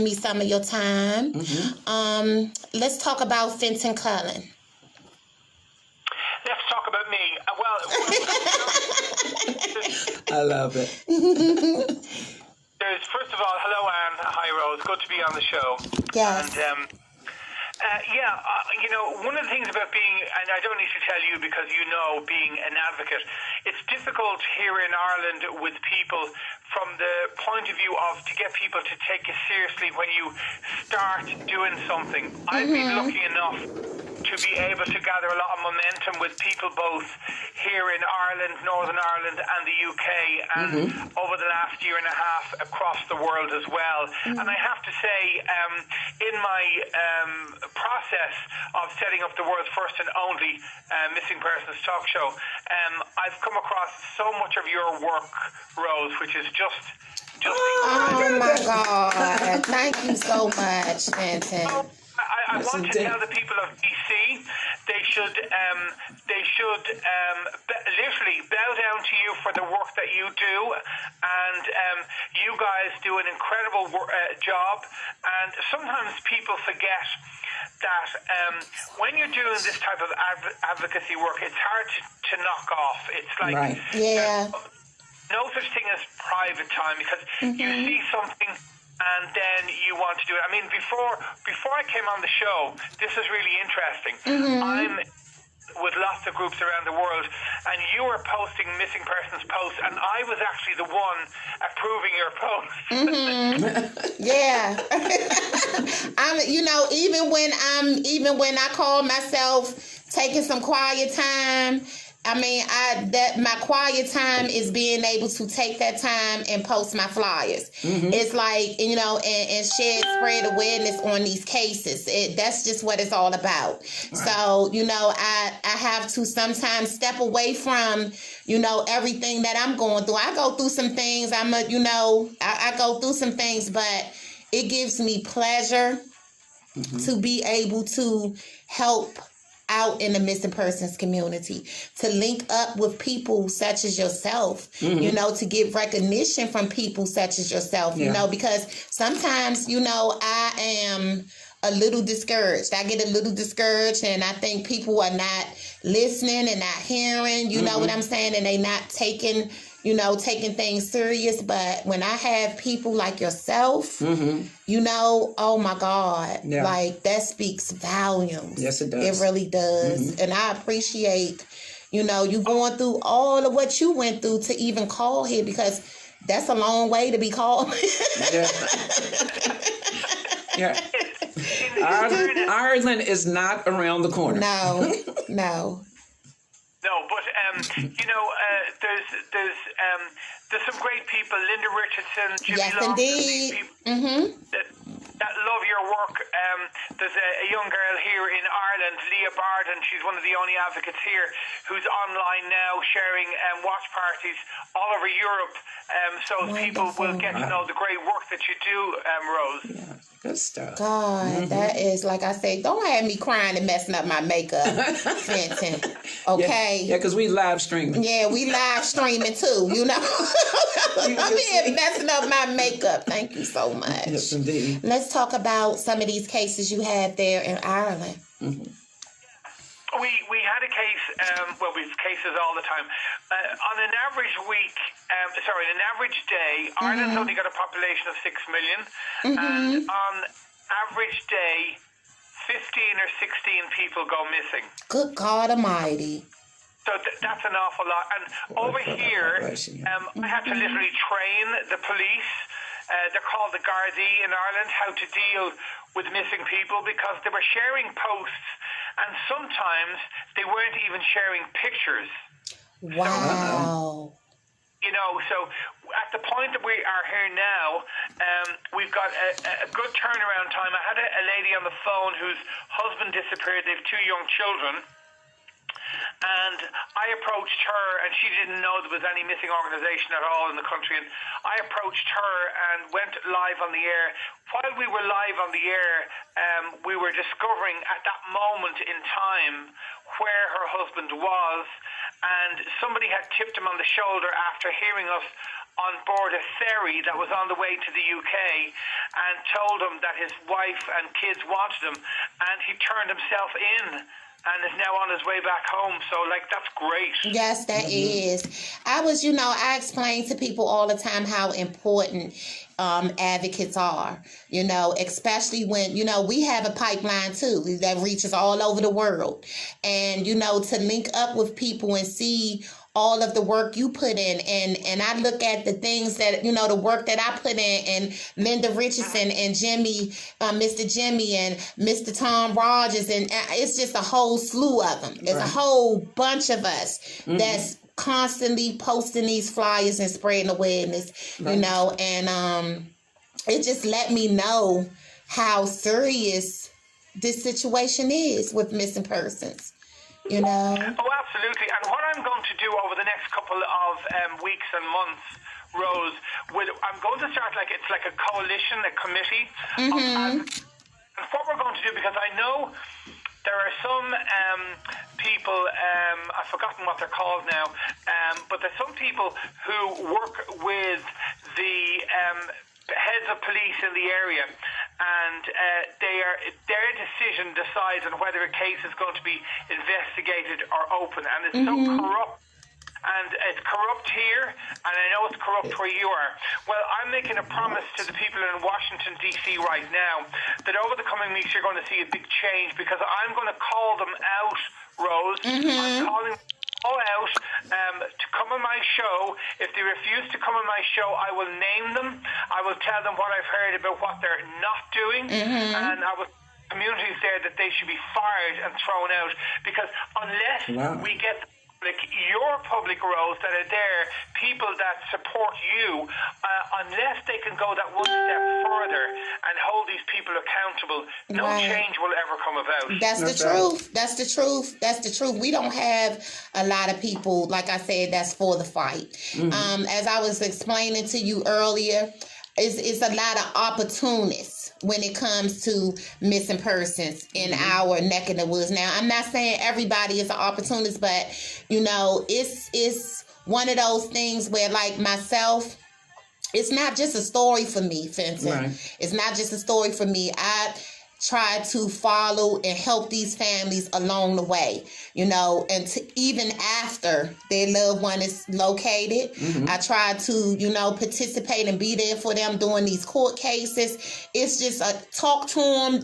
Me some of your time. Let's talk about Fintan Cullen. Let's talk about me. I love it. First of all, hello Anne, hi Rose, good to be on the show. Yes. And one of the things about being, and I don't need to tell you because you know, being an advocate, it's difficult here in Ireland with people from the point of view of to get people to take you seriously when you start doing something. I've been lucky enough to be able to gather a lot of momentum with people both here in Ireland, Northern Ireland and the UK and over the last year and a half across the world as well. And I have to say, in my process of setting up the world's first and only missing persons talk show, I've come across so much of your work, Rose, which is just oh my God. Thank you so much, Fintan. I want to tell the people of BC they should literally bow down to you for the work that you do, and you guys do an incredible job. And sometimes people forget that when you're doing this type of advocacy work, it's hard to knock off. It's like no such thing as private time, because you see something and then you want to do it. I mean, before I came on the show, this is really interesting. I'm with lots of groups around the world, and you were posting missing persons posts, and I was actually the one approving your posts. Yeah. even when I call myself taking some quiet time, I mean, my quiet time is being able to take that time and post my flyers. It's like, and spread awareness on these cases. That's just what it's all about. Right. So, I have to sometimes step away from, everything that I'm going through. I go through some things. I go through some things, but it gives me pleasure to be able to help out in the missing persons community, to link up with people such as yourself, to get recognition from people such as yourself, because sometimes, I am a little discouraged. I get a little discouraged, and I think people are not listening and not hearing, you know what I'm saying, and they not taking things serious. But when I have people like yourself, oh my God, like that speaks volumes. Yes, it does. It really does. And I appreciate, you going through all of what you went through to even call here, because that's a long way to be called. Ireland is not around the corner. No. No, but there's some great people, Linda Richardson, Jimmy Long, indeed. that love your work. There's a young girl here in Ireland, Leah Barden. She's one of the only advocates here who's online now sharing watch parties all over Europe, so people will get to know the great work that you do, Rose. Yeah, good stuff. God, that is, like I say, don't have me crying and messing up my makeup, Fintan. Okay? Yeah, because we live streaming. Yeah, we live streaming too, I'm here messing up my makeup. Thank you so much. Yes, indeed. Let's talk about some of these cases you had there in Ireland. We had a case, we have cases all the time. On an average day, Ireland's only got a population of 6 million, and on average day, 15 or 16 people go missing. Good God Almighty. So that's an awful lot. And over here, I had to literally train the police. They're called the Gardaí in Ireland, how to deal with missing people, because they were sharing posts, and sometimes they weren't even sharing pictures. Wow. So at the point that we are here now, we've got a good turnaround time. I had a lady on the phone whose husband disappeared. They have 2 young children. And I approached her, and she didn't know there was any missing organisation at all in the country. And I approached her and went live on the air. While we were live on the air, we were discovering at that moment in time where her husband was, and somebody had tipped him on the shoulder after hearing us on board a ferry that was on the way to the UK, and told him that his wife and kids wanted him, and he turned himself in and is now on his way back home. So, like, that's great. Yes, that is. I explain to people all the time how important advocates are, especially when, we have a pipeline too that reaches all over the world. And, to link up with people and see all of the work you put in, and I look at the things that, the work that I put in, and Linda Richardson and Jimmy, Mr. Jimmy and Mr. Tom Rogers, and it's just a whole slew of them. There's a whole bunch of us that's constantly posting these flyers and spreading awareness, and it just let me know how serious this situation is with missing persons. Oh, absolutely. And what I'm going to do over the next couple of weeks and months, Rose, I'm going to start it's like a coalition, a committee. And what we're going to do, because I know there are some people, I've forgotten what they're called now, but there's some people who work with the heads of police in the area, and their decision decides on whether a case is going to be investigated or open, and it's so corrupt. And it's corrupt here, and I know it's corrupt where you are. Well, I'm making a promise to the people in Washington, D.C. right now that over the coming weeks you're going to see a big change, because I'm going to call them out, Rose. I'm calling them all out to come on my show. If they refuse to come on my show, I will name them. I will tell them what I've heard about what they're not doing, and I will communities there that they should be fired and thrown out, because unless we get your public roles that are there, people that support you, unless they can go that one step further and hold these people accountable, no change will ever come about. That's the truth. That's the truth. That's the truth. We don't have a lot of people, like I said, that's for the fight. As I was explaining to you earlier, it's a lot of opportunists when it comes to missing persons in our neck of the woods. Now, I'm not saying everybody is an opportunist, but, it's one of those things where, like myself, it's not just a story for me, Fintan. Right. It's not just a story for me. I try to follow and help these families along the way, and even after their loved one is located, I try to, participate and be there for them during these court cases. It's just talk to them,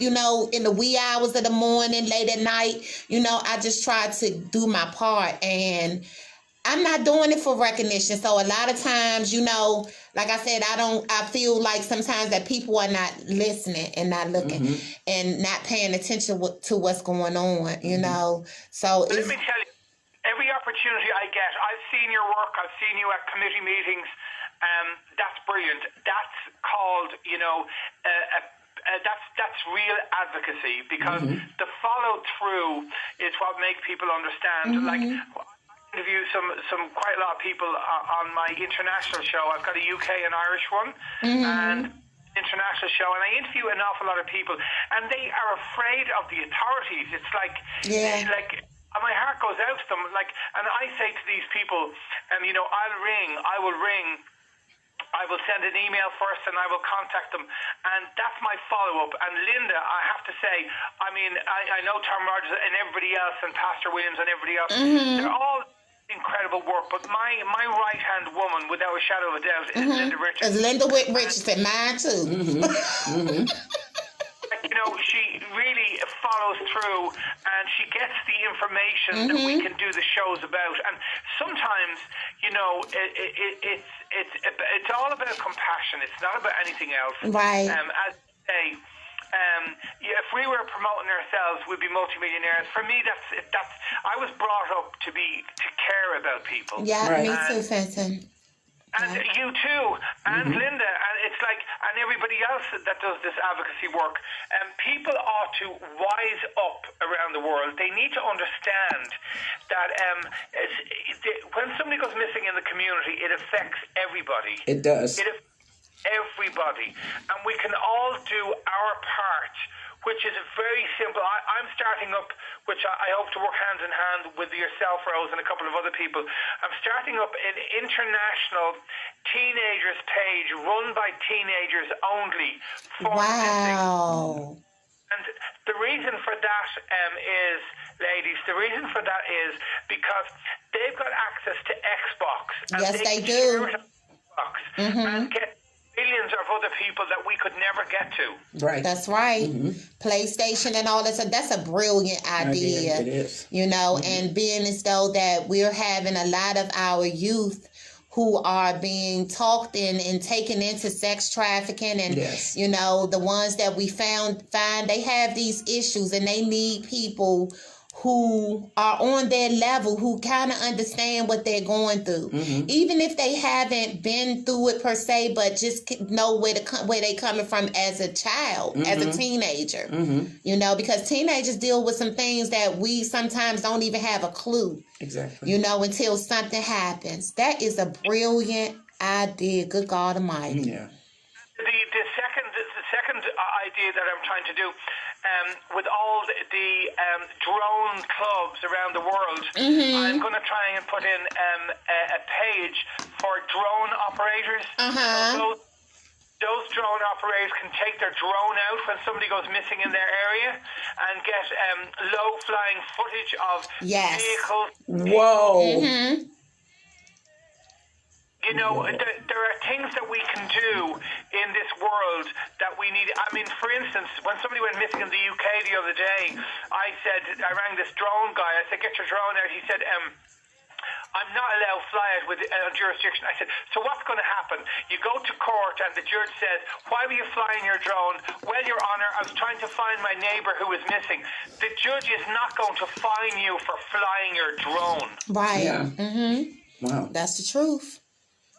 in the wee hours of the morning, late at night. I just try to do my part, and I'm not doing it for recognition. So a lot of times, like I said, I feel like sometimes that people are not listening and not looking and not paying attention to what's going on, So let me tell you, every opportunity I get, I've seen your work, I've seen you at committee meetings. That's brilliant. That's called, that's real advocacy, because the follow through is what makes people understand. Like, interview some quite a lot of people on my international show. I've got a UK and Irish one, and international show, and I interview an awful lot of people, and they are afraid of the authorities. It's like, my heart goes out to them. And I say to these people, I will send an email first, and I will contact them, and that's my follow-up. And Linda, I have to say, I know Tom Rogers and everybody else, and Pastor Williams and everybody else, they're all incredible work, but my right-hand woman, without a shadow of a doubt, is Linda Richardson. It's Linda Richardson, mine too. She really follows through, and she gets the information that we can do the shows about. And sometimes, it's all about compassion. It's not about anything else. Right. As I say, if we were promoting ourselves, we'd be multimillionaires. For me, that's. I was brought up to care about people. Yeah, me too, Fintan. And you too, and Linda, and it's like, and everybody else that does this advocacy work. People ought to wise up around the world. They need to understand that when somebody goes missing in the community, it affects everybody. It does. It affects everybody, and we can all do our part which is very simple. I'm starting up, which I hope to work hand in hand with yourself, Rose, and a couple of other people. I'm starting up an international teenagers page run by teenagers only for missing. Wow. And the reason for that is, ladies, the reason for that is because they've got access to Xbox. And Yes, they can do. share it on Xbox and get millions of other people that we could never get to. Right. That's right. PlayStation and all that. So that's a brilliant idea. It is. You know, and being as though that we're having a lot of our youth who are being talked in and taken into sex trafficking, and Yes. you know, the ones that we find they have these issues and they need people who are on their level, who kind of understand what they're going through, even if they haven't been through it per se, but just know where they coming from as a child, as a teenager. You know, because teenagers deal with some things that we sometimes don't even have a clue. Exactly. You know, until something happens. That is a brilliant idea. Good God Almighty. Yeah. The second idea that I'm trying to do, with all the drone clubs around the world, I'm going to try and put in a page for drone operators. So those drone operators can take their drone out when somebody goes missing in their area and get low-flying footage of vehicles. Whoa. You know, there are things that we can do in this world that we need. I mean, for instance, when somebody went missing in the UK the other day, I rang this drone guy. I said, get your drone out. He said, I'm not allowed to fly it with jurisdiction. I said, so what's going to happen? You go to court and the judge says, why were you flying your drone? Well, Your Honor, I was trying to find my neighbour who was missing. The judge is not going to fine you for flying your drone. Right. Yeah. Wow. That's the truth.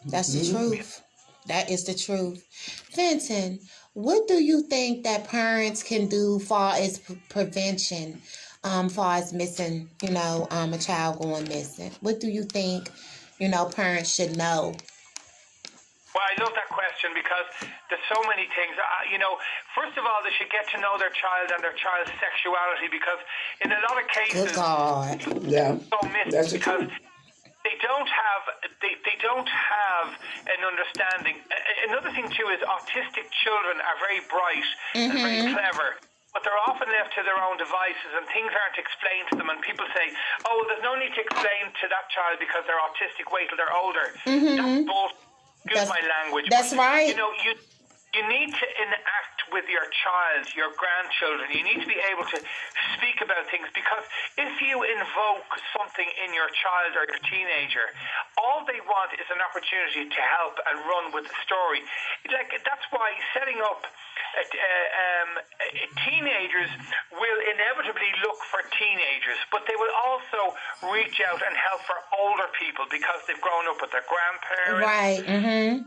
That's the truth. That is the truth. Fintan, what do you think that parents can do far as prevention, far as missing, you know, a child going missing? What do you think, you know, parents should know? Well, I love that question because there's so many things. You know, first of all, they should get to know their child and their child's sexuality, because in a lot of cases, Good God. Yeah. so missed because they don't have an understanding. Another thing too is autistic children are very bright and very clever, but they're often left to their own devices and things aren't explained to them, and people say, oh, there's no need to explain to that child because they're autistic, wait till they're older. That's bullshit. Excuse my language. That's right. You know, you need to enact with your child, your grandchildren. You need to be able to speak about things, because if you invoke something in your child or your teenager, all they want is an opportunity to help and run with the story. Like, that's why setting up teenagers will inevitably look for teenagers, but they will also reach out and help for older people because they've grown up with their grandparents. Right.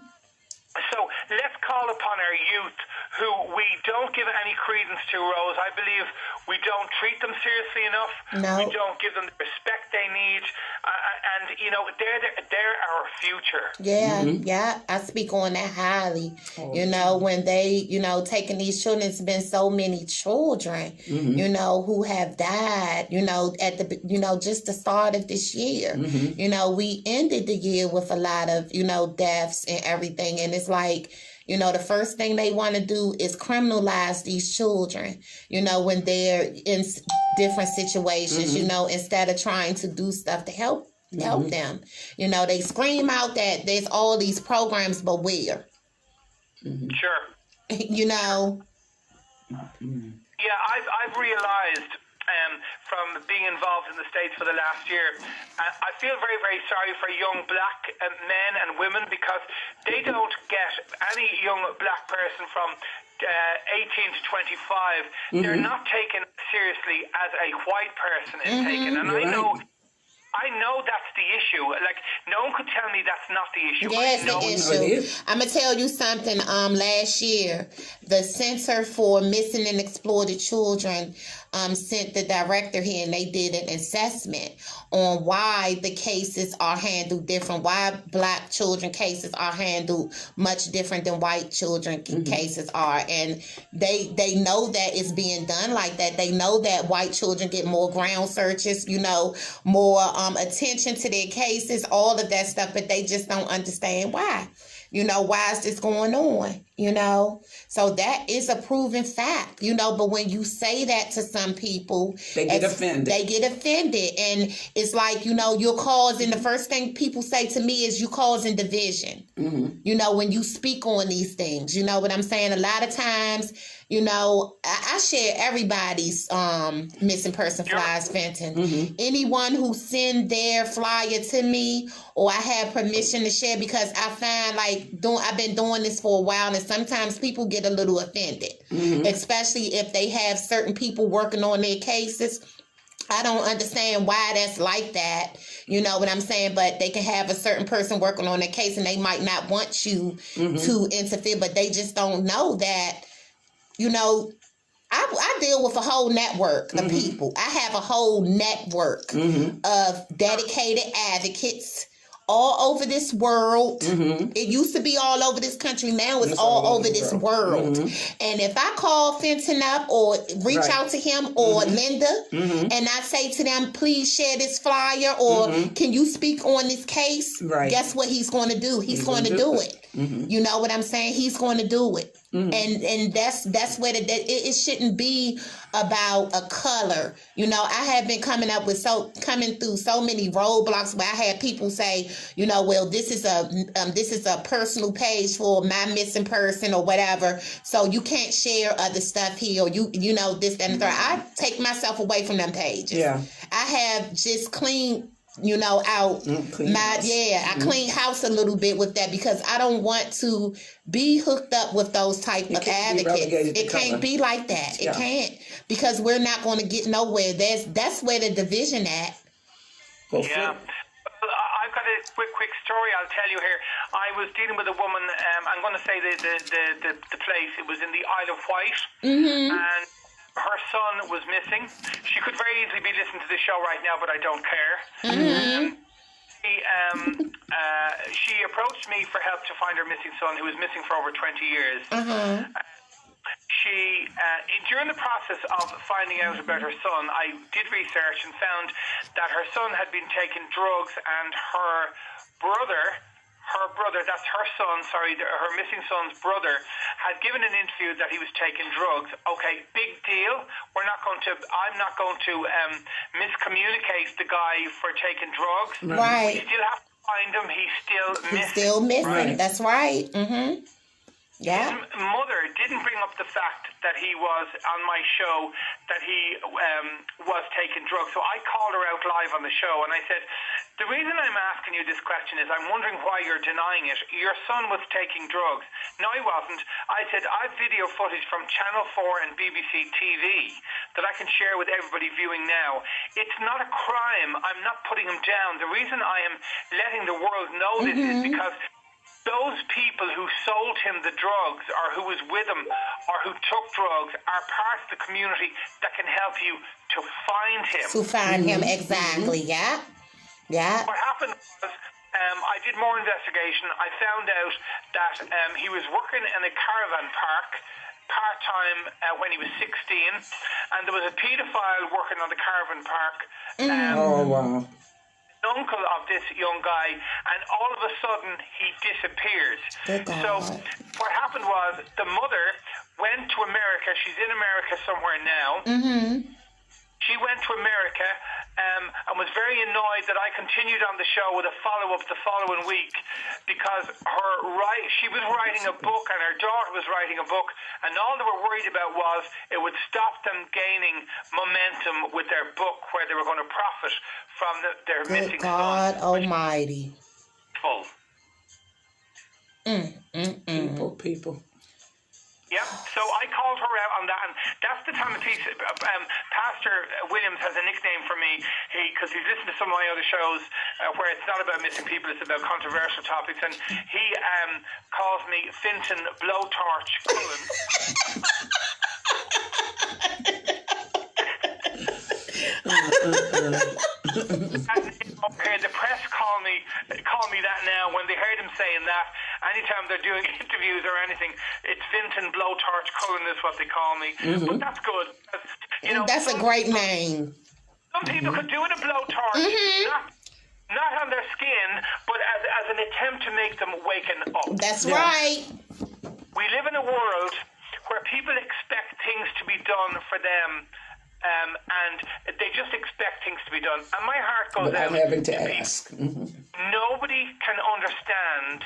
So let's call upon our youth, who we don't give any credence to, Rose. I believe we don't treat them seriously enough. No. We don't give them the respect they need. And, you know, they're our future. Yeah, yeah. I speak on that highly. You know, when they, you know, taking these children, it's been so many children, you know, who have died, you know, at the, you know, just the start of this year. You know, we ended the year with a lot of, you know, deaths and everything. And it's like, you know, the first thing they want to do is criminalize these children, you know, when they're in different situations, you know, instead of trying to do stuff to help them. You know, they scream out that there's all these programs, but where? Sure. You know? Yeah, I've realized from being involved in the States for the last year, I feel very, very sorry for young black men and women, because they don't get any young black person from 18 to 25. They're not taken seriously as a white person is taken. And I I know that's the issue. Like, no one could tell me that's not the issue. Yeah, it's the issue. I'm gonna tell you something. Last year, the Center for Missing and Exploited Children sent the director here, and they did an assessment on why the cases are handled different, why Black children cases are handled much different than white children cases are, and they know that it's being done like that. They know that white children get more ground searches, more attention to their cases, all of that stuff, but they just don't understand why. Why is this going on? So that is a proven fact, but when you say that to some people, they get offended. And it's like, you're causing, the first thing people say to me is, you causing division. When you speak on these things, you know what I'm saying? A lot of times, I share everybody's missing person flyers, Fintan. Anyone who send their flyer to me, or I have permission to share, because I find I've been doing this for a while, and sometimes people get a little offended, especially if they have certain people working on their cases. I don't understand why that's like that. You know what I'm saying? But they can have a certain person working on their case, and they might not want you to interfere, but they just don't know that. I deal with a whole network of people. I have a whole network of dedicated advocates all over this world. It used to be all over this country. Now it's all over this world. And if I call Fintan up or reach out to him or Linda, and I say to them, please share this flyer, or can you speak on this case? Guess what he's going to do? He's going to do it. You know what I'm saying? He's going to do it. And that's where it shouldn't be about a color. I have been coming through so many roadblocks where I had people say, well, this is a personal page for my missing person or whatever, so you can't share other stuff here, or this, that, and the third. I take myself away from them pages. I have just cleaned out I clean house a little bit with that, because I don't want to be hooked up with those type of advocates. It can't be like that. It can't, because we're not going to get nowhere. That's where the division at. I've got a quick story I'll tell you here. I was dealing with a woman, I'm going to say the place. It was in the Isle of Wight, and her son was missing. She could very easily be listening to this show right now, but I don't care. She approached me for help to find her missing son, who was missing for over 20 years. She, during the process of finding out about her son, I did research and found that her son had been taking drugs, and her brother, that's her son, her missing son's brother, had given an interview that he was taking drugs. Okay, big deal. I'm not going to miscommunicate the guy for taking drugs. Right. We still have to find him. He's still missing. That's right. Yeah. His mother didn't bring up the fact that he was on my show, that he was taking drugs. So I called her out live on the show, and I said, the reason I'm asking you this question is I'm wondering why you're denying it. Your son was taking drugs. No, he wasn't. I said, I've video footage from Channel 4 and BBC TV that I can share with everybody viewing now. It's not a crime. I'm not putting him down. The reason I am letting the world know this is because those people who sold him the drugs, or who was with him, or who took drugs, are part of the community that can help you to find him. To find him, exactly. Yeah. What happened was, I did more investigation. I found out that he was working in a caravan park part-time when he was 16, and there was a paedophile working on the caravan park. Oh, wow. Uncle of this young guy, and all of a sudden he disappears. So what happened was, the mother went to America. She's in America somewhere now. She went to America and was very annoyed that I continued on the show with a follow-up the following week, because she was writing a book and her daughter was writing a book, and all they were worried about was it would stop them gaining momentum with their book, where they were going to profit from their missing son. God Almighty. People. Yep. So I called her out on that, and that's the time of piece. Pastor Williams has a nickname for me because he's listened to some of my other shows where it's not about missing people, it's about controversial topics, and he calls me Fintan Blowtorch Cullen. The press call me that now. When they heard him saying that, anytime they're doing interviews or anything, it's Fintan Blowtorch Cullen is what they call me. But that's good. You know, that's a great name. Some people could do it a blowtorch, not on their skin, but as an attempt to make them waken up. That's right. We live in a world where people expect things to be done for them. And they just expect things to be done. And my heart goes out without having to people. ask. Nobody can understand,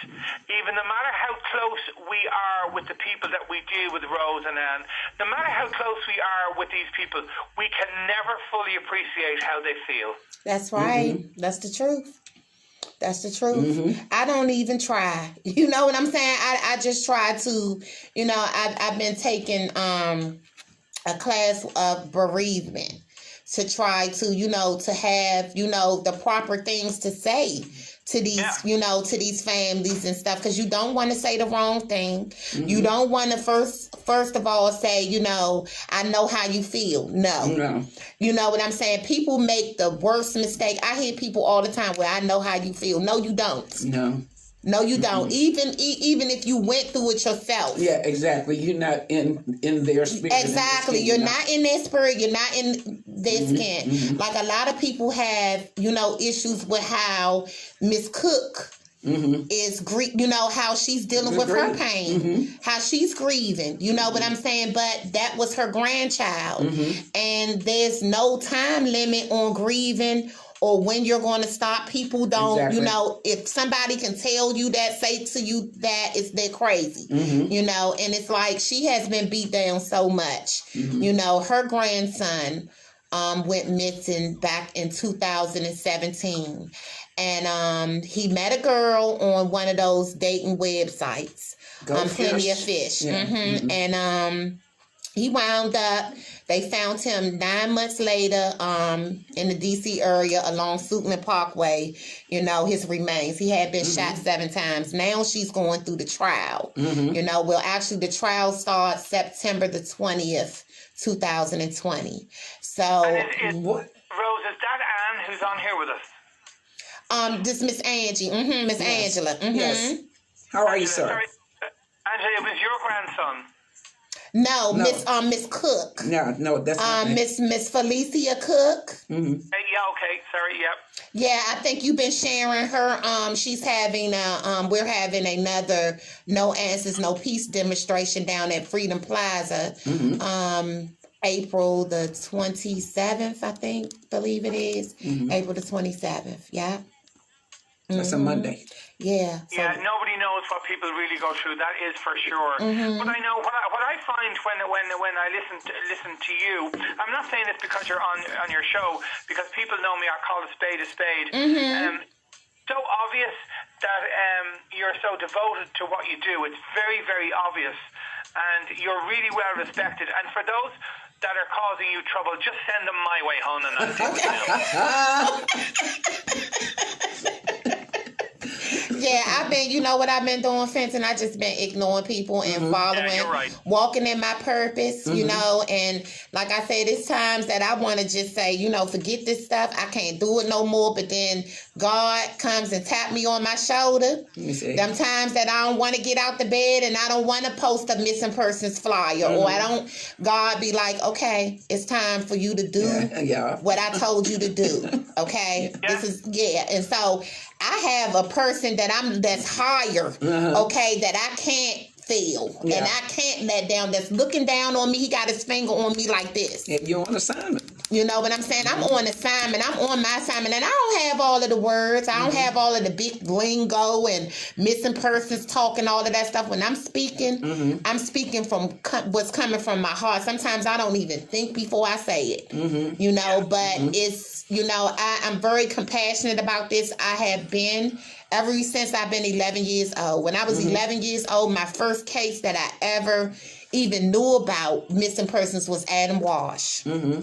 even no matter how close we are with the people that we deal with, Rose and Anne, no matter how close we are with these people, we can never fully appreciate how they feel. That's right. That's the truth. That's the truth. I don't even try. You know what I'm saying? I just try to, you know, I've been taking a class of bereavement to try to, you know, to have, you know, the proper things to say to these, you know, to these families and stuff, because you don't want to say the wrong thing. You don't want to first of all say, you know, I know how you feel. No. You know what I'm saying? People make the worst mistake. I hear people all the time, well, I know how you feel. No, you don't. No, you don't. Even if you went through it yourself. Yeah, exactly. You're not in their spirit. Exactly. You're not in their spirit. You're not in their skin. Like a lot of people have, you know, issues with how Miss Cook is, you know, how she's dealing with her pain, how she's grieving. You know what I'm saying? But that was her grandchild. And there's no time limit on grieving or when you're going to stop. People don't, you know, if somebody can tell you that, say to you that, they're crazy, you know, and it's like she has been beat down so much. You know, her grandson went missing back in 2017. And he met a girl on one of those dating websites, Plenty of Fish. And he wound up, they found him 9 months later in the D.C. area along Suitland Parkway, you know, his remains. He had been shot 7 times. Now she's going through the trial. You know, well, actually the trial starts September the 20th, 2020. So, Rose, is that Anne who's on here with us? This Miss Angie, Miss Angela. Yes. How are you, sir? Sorry, Angela, it was your grandson. No, Miss Cook. No, that's not Miss Felicia Cook. Yeah, okay, sorry, yep. Yeah, I think you've been sharing her. She's having we're having another No Answers, No Peace demonstration down at Freedom Plaza. April the 27th, believe it is. April the 27th. Yeah. That's a Monday. Yeah. So. Yeah, nobody knows what people really go through. That is for sure. But I know what I find when I listen to you. I'm not saying this because you're on your show, because people know me. I call a spade a spade. So obvious that you're so devoted to what you do. It's very, very obvious, and you're really well respected. And for those that are causing you trouble, just send them my way, hon, and I'll deal with them. Yeah, I've been, you know what I've been doing, Fintan? I just been ignoring people and following, walking in my purpose, you know, and like I said, it's times that I want to just say, you know, forget this stuff. I can't do it no more, but then God comes and tap me on my shoulder. Them times that I don't want to get out the bed and I don't want to post a missing persons flyer, or God be like, okay, it's time for you to do what I told you to do, okay? This is, and so I have a person that's higher, okay, that I can't feel and I can't let down, that's looking down on me. He got his finger on me like this. You're on assignment. You know what I'm saying? I'm on assignment. I'm on my assignment. And I don't have all of the words. I don't have all of the big lingo and missing persons talk and all of that stuff. When I'm speaking, I'm speaking from what's coming from my heart. Sometimes I don't even think before I say it, you know, but it's, you know, I'm very compassionate about this. I have been ever since I've been 11 years old. When I was 11 years old, my first case that I ever even knew about missing persons was Adam Walsh. Mm-hmm.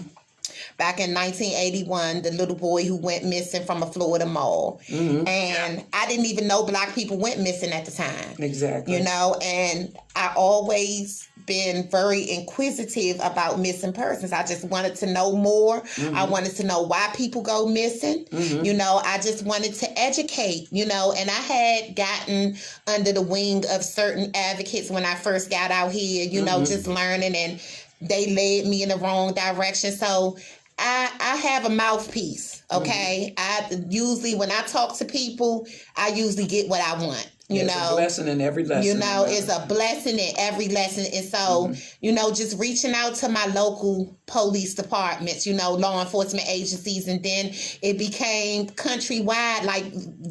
Back in 1981, the little boy who went missing from a Florida mall. Mm-hmm. And I didn't even know Black people went missing at the time. Exactly. You know, and I always been very inquisitive about missing persons. I just wanted to know more. Mm-hmm. I wanted to know why people go missing. Mm-hmm. You know, I just wanted to educate, you know, and I had gotten under the wing of certain advocates when I first got out here, you know, just learning, and they led me in the wrong direction. So I have a mouthpiece, okay? I usually, when I talk to people, I usually get what I want. You know, a blessing in every lesson. You know, it's a blessing in every lesson. And so, you know, just reaching out to my local police departments, you know, law enforcement agencies. And then it became countrywide, like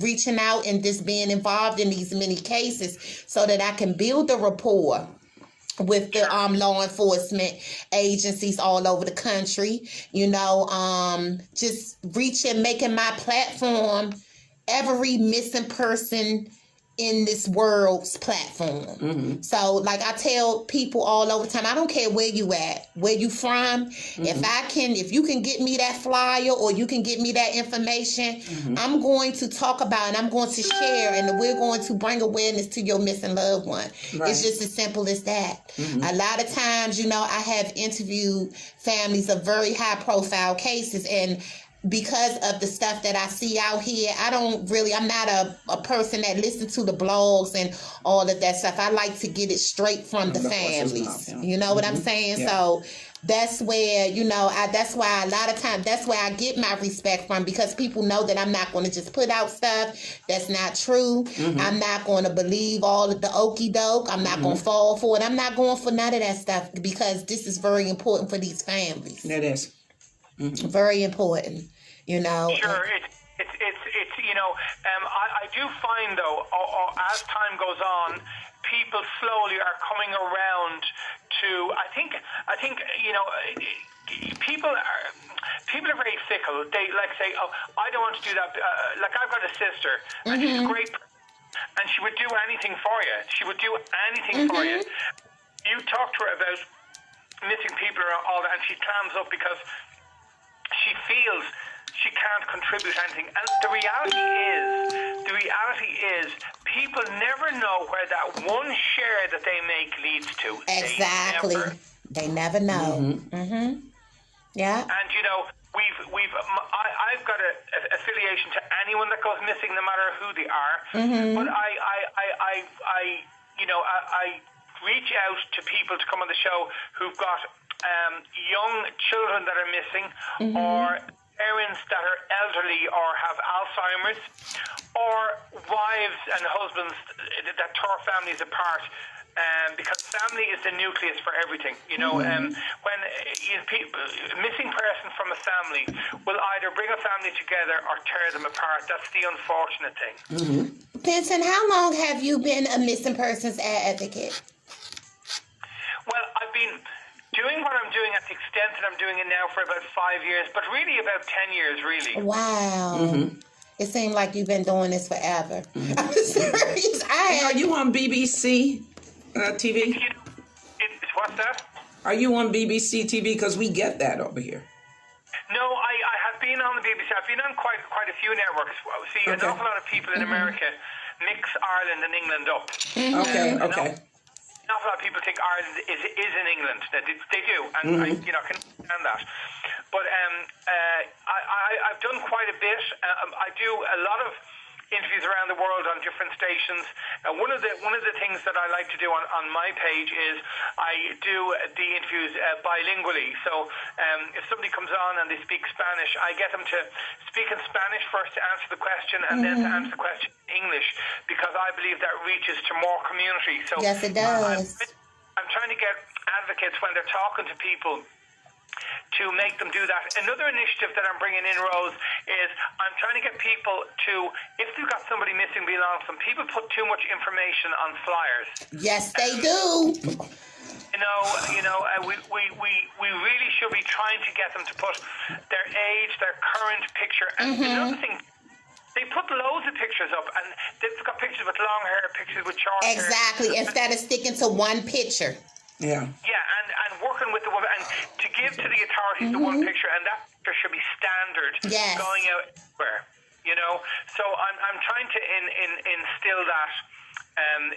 reaching out and just being involved in these many cases so that I can build a rapport with the law enforcement agencies all over the country, you know, just reaching, making my platform every missing person in this world's platform. So like I tell people all over the time, I don't care where you at, where you from. If you can get me that flyer or you can get me that information, I'm going to talk about and I'm going to share, and we're going to bring awareness to your missing loved one. Right. It's just as simple as that. A lot of times, you know, I have interviewed families of very high profile cases, and because of the stuff that I see out here, I'm not a person that listens to the blogs and all of that stuff. I like to get it straight from the families. You know what I'm saying? Yeah. So that's where, you know, that's why a lot of times, that's where I get my respect from, because people know that I'm not going to just put out stuff that's not true. I'm not going to believe all of the okie doke. I'm not going to fall for it. I'm not going for none of that stuff, because this is very important for these families. It is. Very important, you know. Sure, it's you know, I do find though, as time goes on, people slowly are coming around to. I think you know, people are very fickle. They like say, oh, I don't want to do that. Like I've got a sister, and she's great, and she would do anything for you. She would do anything for you. You talk to her about missing people or all that, and she clams up because she feels she can't contribute anything. And the reality is people never know where that one share that they make leads to. Exactly. They never know. Yeah. And you know, I've got an affiliation to anyone that goes missing, no matter who they are. But I you know, I reach out to people to come on the show who've got young children that are missing, or parents that are elderly or have Alzheimer's, or wives and husbands that tore families apart. Because family is the nucleus for everything, you know. When missing person from a family will either bring a family together or tear them apart. That's the unfortunate thing. Fintan, how long have you been a missing persons advocate? Well, I've been doing what I'm doing at the extent that I'm doing it now for about 5 years, but really about 10 years, really. Wow. It seemed like you've been doing this forever. I'm serious. Are you on BBC TV? What's that? Are you on BBC TV? Because we get that over here. No, I have been on the BBC. I've been on quite a few networks. See, an awful lot of people in America mix Ireland and England up. Okay. An awful lot of people think Ireland is in England. They do, and I can understand that. But I've done quite a bit. I do a lot of interviews around the world on different stations. One of the things that I like to do on my page is I do the interviews bilingually. So if somebody comes on and they speak Spanish, I get them to speak in Spanish first to answer the question, and then to answer the question in English, because I believe that reaches to more community. So yes, it does. I'm trying to get advocates when they're talking to people to make them do that. Another initiative that I'm bringing in, Rose, is I'm trying to get people to, if they've got somebody missing belongs to them, people put too much information on flyers. Yes, they do. We really should be trying to get them to put their age, their current picture, and another thing, they put loads of pictures up, and they've got pictures with long hair, pictures with short hair. Exactly, instead of sticking to one picture. Yeah. Yeah, and working with the woman, and to give to the authorities the one picture, and that picture should be standard going out everywhere, you know. So I'm trying to instill that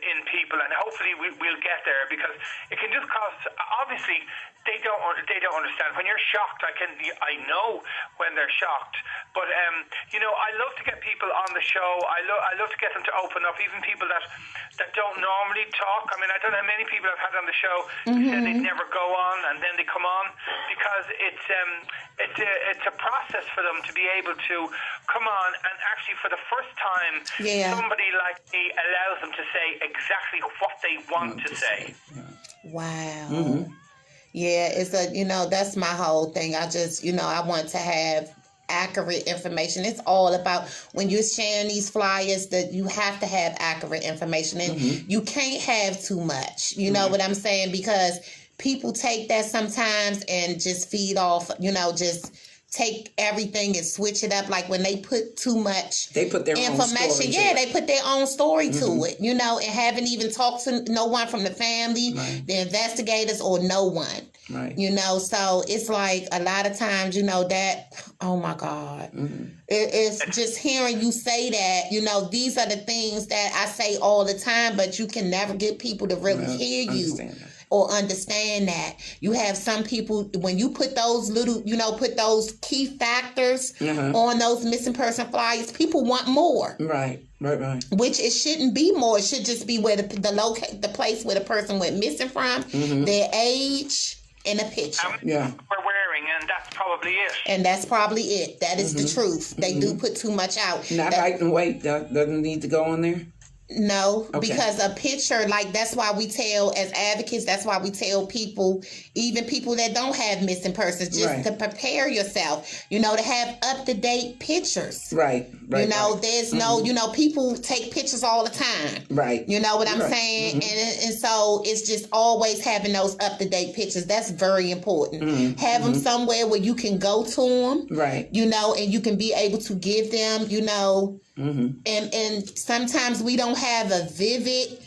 in people, and hopefully we'll get there, because it can just cause, obviously they don't understand. When you're shocked, I know when they're shocked, but you know, I love to get people on the show. I love to get them to open up, even people that don't normally talk. I mean, I don't know how many people I've had on the show who said they'd never go on, and then they come on, because it's a process for them to be able to come on, and actually for the first time somebody like me allows them to say exactly what they want to say. Wow. Yeah, it's that's my whole thing. I just, I want to have accurate information. It's all about, when you're sharing these flyers, that you have to have accurate information, and you can't have too much. You know what I'm saying? Because people take that sometimes and just feed off, just take everything and switch it up. Like when they put too much they put their information, own story they put their own story to it, and haven't even talked to no one from the family, the investigators, or no one. Right. So it's like a lot of times, that, oh my God, it's just hearing you say that, these are the things that I say all the time, but you can never get people to really hear you or understand that. You have some people, when you put those little, put those key factors on those missing person flyers, people want more. Right. Which it shouldn't be more. It should just be where the place where the person went missing from, their age, and a picture. We're wearing, and that's probably it. That is the truth. They do put too much out. Not height and weight doesn't need to go on there? No, because a picture, that's why we tell, as advocates, that's why we tell people, even people that don't have missing persons, just to prepare yourself, to have up-to-date pictures. Right. There's no, people take pictures all the time. Right. You know what I'm saying? And so it's just always having those up-to-date pictures. That's very important. Have them somewhere where you can go to them. Right. And you can be able to give them, and sometimes we don't have a vivid,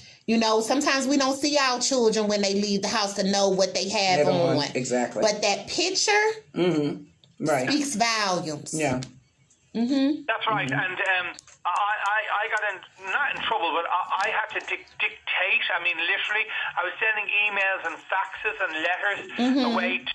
sometimes we don't see our children when they leave the house to know what they have on. Exactly. But that picture speaks volumes. Yeah. That's right. And I got not in trouble, but I had to dictate. I mean, literally, I was sending emails and faxes and letters away to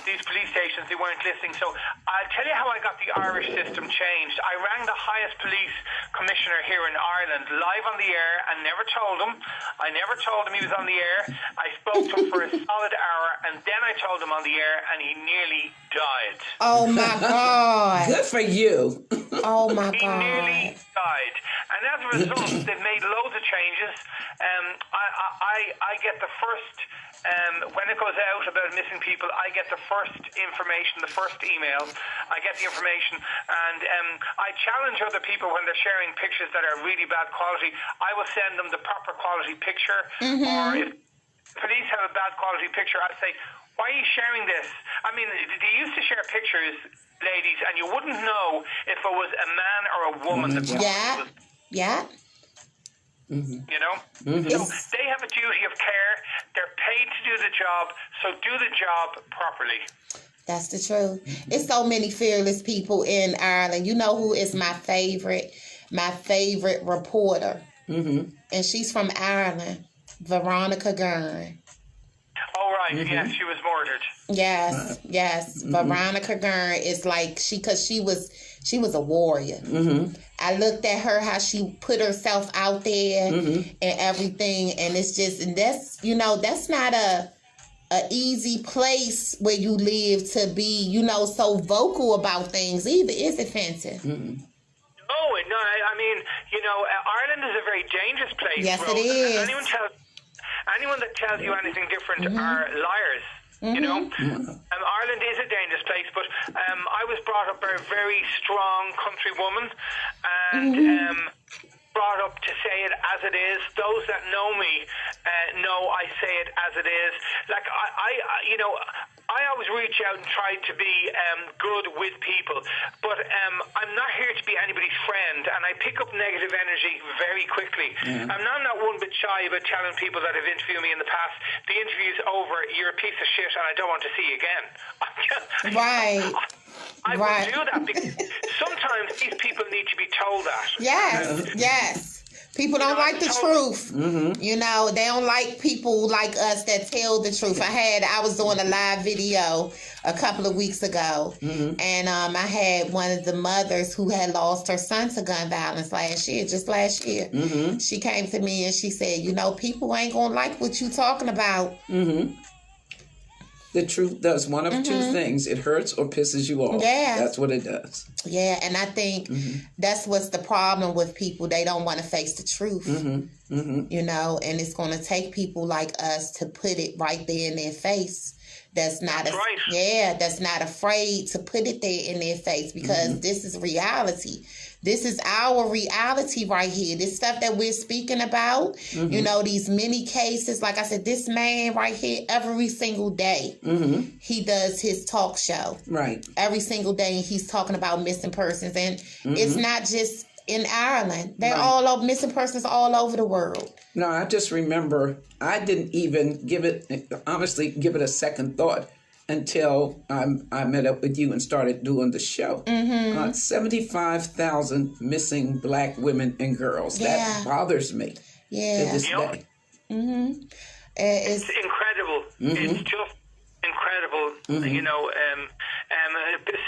these police stations. They weren't listening. So I'll tell you how I got the Irish system changed. I rang the highest police commissioner here in Ireland live on the air and never told him. I never told him he was on the air. I spoke to him for a solid hour, and then I told him on the air, and he nearly died. Oh my God. Good for you. Oh my God. He nearly died. And as a result, they've made loads of changes. I get the first, when it goes out about missing people, I get the first information, the first email. I get the information, and I challenge other people when they're sharing pictures that are really bad quality. I will send them the proper quality picture, or if police have a bad quality picture, I say, why are you sharing this? I mean, they used to share pictures, ladies, and you wouldn't know if it was a man or a woman. Yeah. You know? So they have a duty of care. They're paid to do the job, so do the job properly. That's the truth. It's so many fearless people in Ireland. You know who is my favorite reporter? And she's from Ireland, Veronica Guerin. Oh, right. Yes, she was murdered. Yes. Veronica Guerin is like, because she was a warrior. I looked at her, how she put herself out there and everything, and it's just, and that's not a easy place where you live to be, so vocal about things either, is it, Fintan? No, I mean, Ireland is a very dangerous place. Yes, it is. Anyone that tells you anything different are liars. Ireland is a dangerous place, but I was brought up by a very strong country woman, and brought up to say it as it is. Those that know me know I say it as it is. Like I always reach out and try to be good with people, but I'm not here to be anybody's friend, and I pick up negative energy very quickly. I'm not one bit shy about telling people that have interviewed me in the past, the interview's over, you're a piece of shit, and I don't want to see you again. Right. I will do that because sometimes these people need to be told that. Yes. People don't like the truth. You know, they don't like people like us that tell the truth. I was doing a live video a couple of weeks ago, and I had one of the mothers who had lost her son to gun violence just last year. She came to me and she said, you know, people ain't gonna like what you talking about. The truth does one of two things. It hurts or pisses you off. Yeah. That's what it does. Yeah, and I think that's what's the problem with people. They don't want to face the truth. You know, and it's going to take people like us to put it right there in their face. That's not that's not afraid to put it there in their face, because this is reality. This is our reality right here. This stuff that we're speaking about, you know, these many cases. Like I said, this man right here, every single day, he does his talk show. Right. Every single day, he's talking about missing persons. And it's not just in Ireland. They're all over, missing persons all over the world. No, I just remember I didn't even give it a second thought until I met up with you and started doing the show. 75,000 missing Black women and girls. That bothers me to this day. It's incredible. It's just incredible. You know,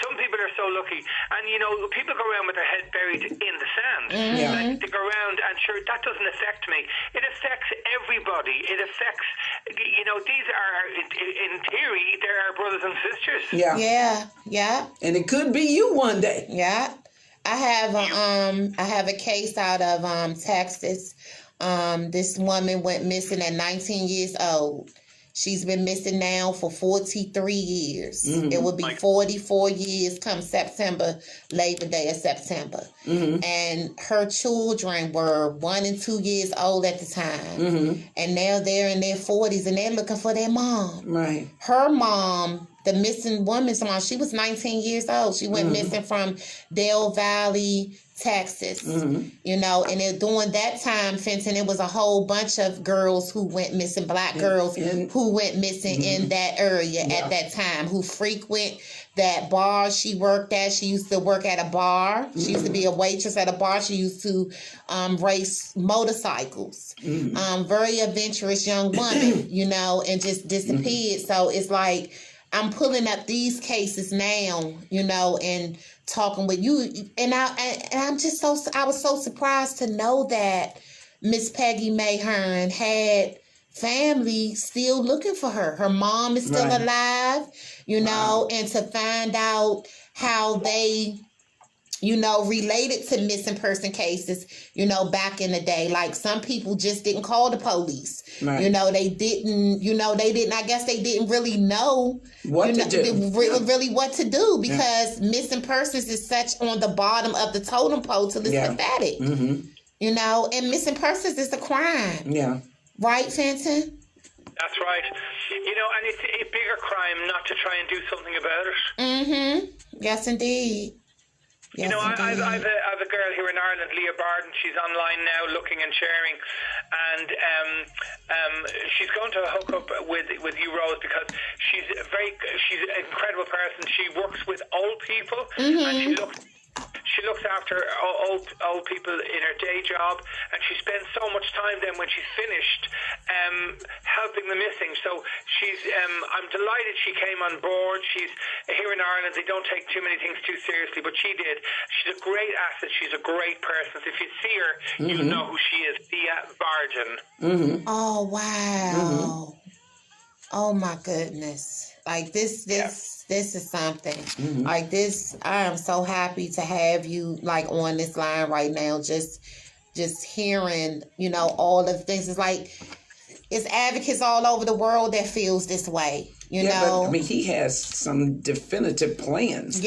some people are so lucky, and you know, people go around with their head buried in the sand. Like, they go around, and sure, that doesn't affect me. It affects everybody. It affects, you know, these are, in theory, they're our brothers and sisters. Yeah. And it could be you one day. Yeah. I have a case out of Texas. This woman went missing at 19 years old. She's been missing now for 43 years. It will be 44 years come September, Labor Day of September. And her children were 1 and 2 years old at the time. And now they're in their 40s and they're looking for their mom. Right. Her mom, the missing woman's mom, she was 19 years old. She went missing from Del Valley, Texas, you know, and during that time, Fintan, it was a whole bunch of girls who went missing, Black girls who went missing in that area at that time, who frequent that bar she worked at. She used to work at a bar. She used to be a waitress at a bar. She used to race motorcycles. Very adventurous young woman, you know, and just disappeared. So it's like, I'm pulling up these cases now, you know, and talking with you, and I'm just I was so surprised to know that Miss Peggy Mayhearn had family still looking for her. Her mom is still alive, you know, and to find out how they, you know, related to missing person cases, you know, back in the day. Like, some people just didn't call the police. You know, I guess they didn't really know what to do. Really what to do, because missing persons is such on the bottom of the totem pole till it's pathetic. You know, and missing persons is a crime. Right, Fintan? That's right. You know, and it's a bigger crime not to try and do something about it. Yes, indeed. You know, I have a girl here in Ireland, Leah Barden. She's online now, looking and sharing, and she's going to hook up with you, Rose, because she's an incredible person. She works with old people, and she looks after old people in her day job, and she spends so much time then when she's finished helping the missing. So I'm delighted she came on board. She's here in Ireland. They don't take too many things too seriously, but she did. She's a great asset. She's a great person. So if you see her, you know who she is. Leah Barden. Oh, wow. Oh, my goodness. Like, this is something. Like, this, I am so happy to have you, like, on this line right now, just hearing, you know, all of the things. It's like, it's advocates all over the world that feels this way, you know. But, I mean, he has some definitive plans.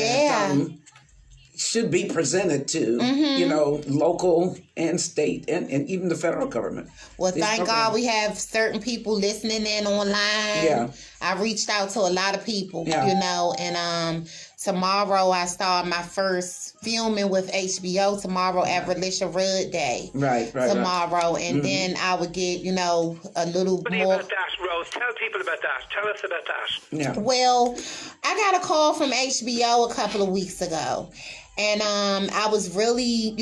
should be presented to, local and state and even the federal government. Well, thank God we have certain people listening in online. Yeah. I reached out to a lot of people, Yeah. and tomorrow I start my first filming with HBO tomorrow at Relisha Rudd Day. Right. Tomorrow, and then I would get, a little Tell me more. about that, Rose. Tell people about that. Tell us about that. Yeah. Well, I got a call from HBO a couple of weeks ago. And I was really,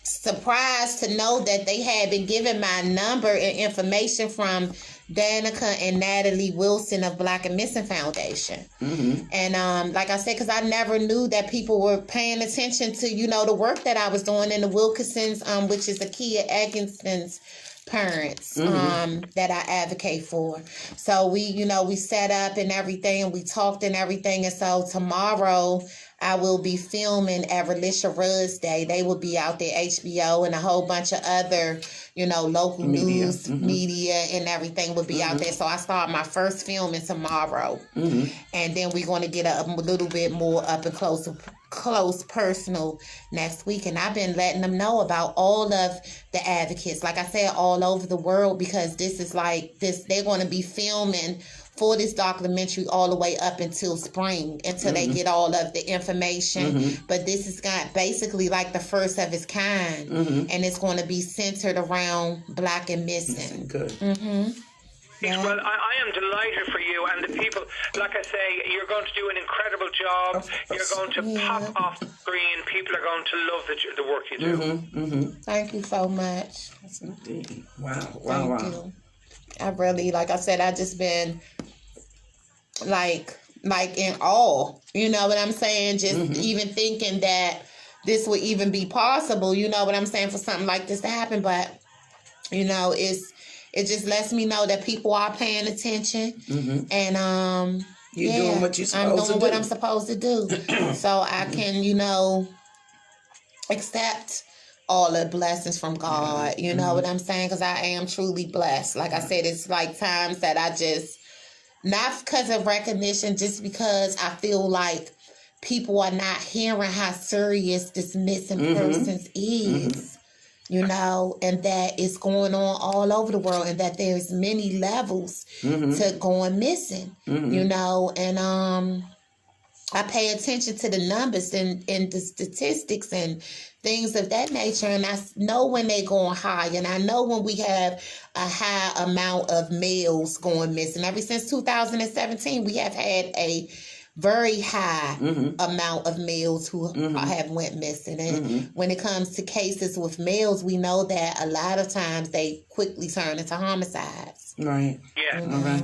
surprised to know that they had been given my number and information from Danica and Natalie Wilson of Blaq and Missing Foundation. Mm-hmm. And like I said, because I never knew that people were paying attention to, the work that I was doing in the Wilkinsons, which is Akia Atkinson's parents, that I advocate for. So we set up and everything, and we talked and everything. And so tomorrow I will be filming at Relisha Rudd's Day. They will be out there, HBO and a whole bunch of other, local news, media and everything will be out there. So I start my first filming tomorrow. And then we're going to get a little bit more up and close personal next week. And I've been letting them know about all of the advocates, like I said, all over the world, because this is they're going to be filming for this documentary all the way up until spring, until they get all of the information. But this is basically like the first of its kind, and it's going to be centered around Blaq and Missing. Good. Yeah. Well, I am delighted for you and the people. Like I say, you're going to do an incredible job. You're going to pop off the screen. People are going to love the work you do. Thank you so much. That's indeed. Wow. Thank you. I really, like I said, I just been like in awe. You know what I'm saying? Just even thinking that this would even be possible. You know what I'm saying? For something like this to happen, but it just lets me know that people are paying attention, and You're doing what you're supposed to do. I'm doing what I'm supposed to do, so I can accept all the blessings from God. You know what I'm saying? Because I am truly blessed. Like I said, it's like times that I just, not because of recognition, just because I feel like people are not hearing how serious this missing persons is. And that it's going on all over the world, and that there's many levels to going missing, and I pay attention to the numbers and the statistics and things of that nature, and I know when they're going high, and I know when we have a high amount of males going missing. Ever since 2017, we have had a very high amount of males who have went missing. And when it comes to cases with males, we know that a lot of times they quickly turn into homicides. Right. Yeah. Okay.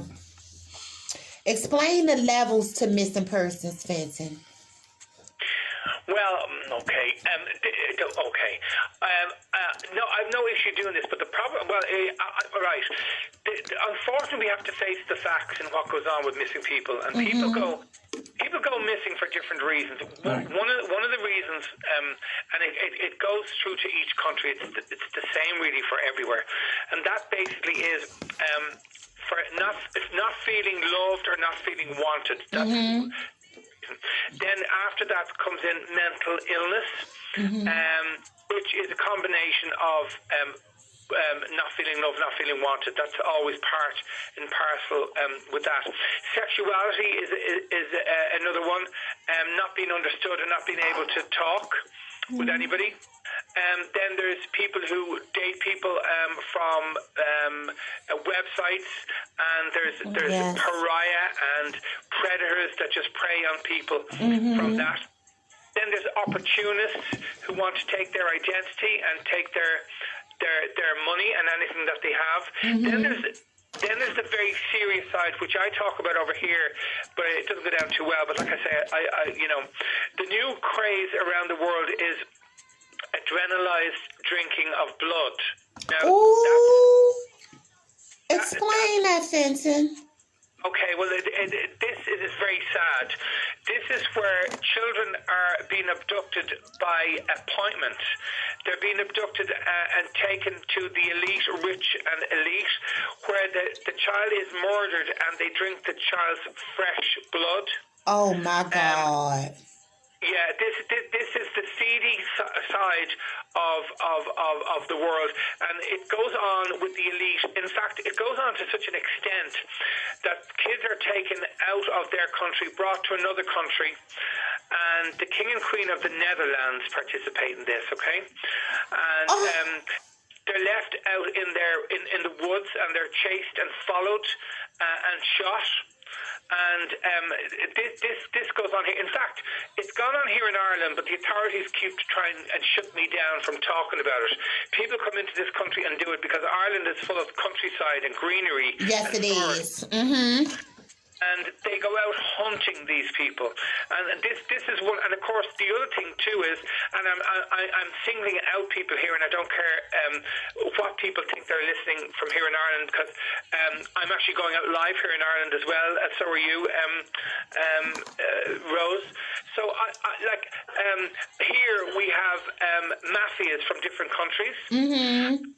Explain the levels to missing persons, Fintan. Well, okay. No, I have no issue doing this, but the problem, right. Unfortunately, we have to face the facts and what goes on with missing people, and people go missing for different reasons. Right. One of the reasons, and it goes through to each country. It's the same really for everywhere, and that basically is for not feeling loved or not feeling wanted. That's then after that comes in mental illness, which is a combination of not feeling loved, not feeling wanted. That's always part and parcel with that. Sexuality is another one. Not being understood and not being able to talk with anybody. Then there's people who date people from websites, and there's pariah and predators that just prey on people from that. Then there's opportunists who want to take their identity and take their money and anything that they have. Then there's the very serious side, which I talk about over here, but it doesn't go down too well. But like I say, the new craze around the world is adrenalized drinking of blood. Now, explain that, Fintan. Okay, well, this is very sad. This is where children are being abducted by appointment. They're being abducted and taken to the elite, rich and elite, where the child is murdered and they drink the child's fresh blood. Oh, my God. Yeah, this is seedy side of the world, and it goes on with the elite. In fact, it goes on to such an extent that kids are taken out of their country, brought to another country, and the King and Queen of the Netherlands participate in this, okay? And they're left out in the woods, and they're chased and followed and shot. And this goes on here. In fact, it's gone on here in Ireland, but the authorities keep trying and shut me down from talking about it. People come into this country and do it because Ireland is full of countryside and greenery. Yes, and it forests. is. Mm-hmm. And they go out hunting these people, and this is one. And of course, the other thing too is, and I'm singling out people here, and I don't care what people think they're listening from here in Ireland, because I'm actually going out live here in Ireland as well. So are you, Rose. So here we have mafias from different countries. Mm-hmm.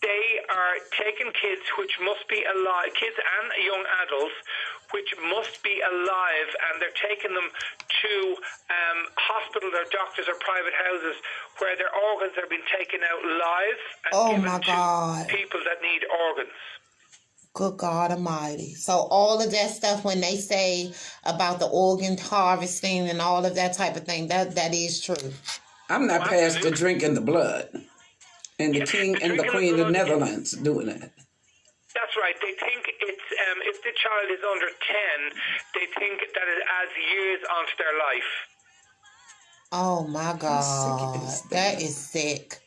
They are taking kids which must be alive, kids and young adults which must be alive, and they're taking them to hospitals or doctors or private houses where their organs are being taken out live and given to people that need organs. Good God Almighty. So all of that stuff, when they say about the organ harvesting and all of that type of thing, that is true. I'm not past the drinking the blood. And the King and the Queen of the Netherlands doing that. That's right. They think it's if the child is under 10, they think that it adds years onto their life. Oh my God, that is sick.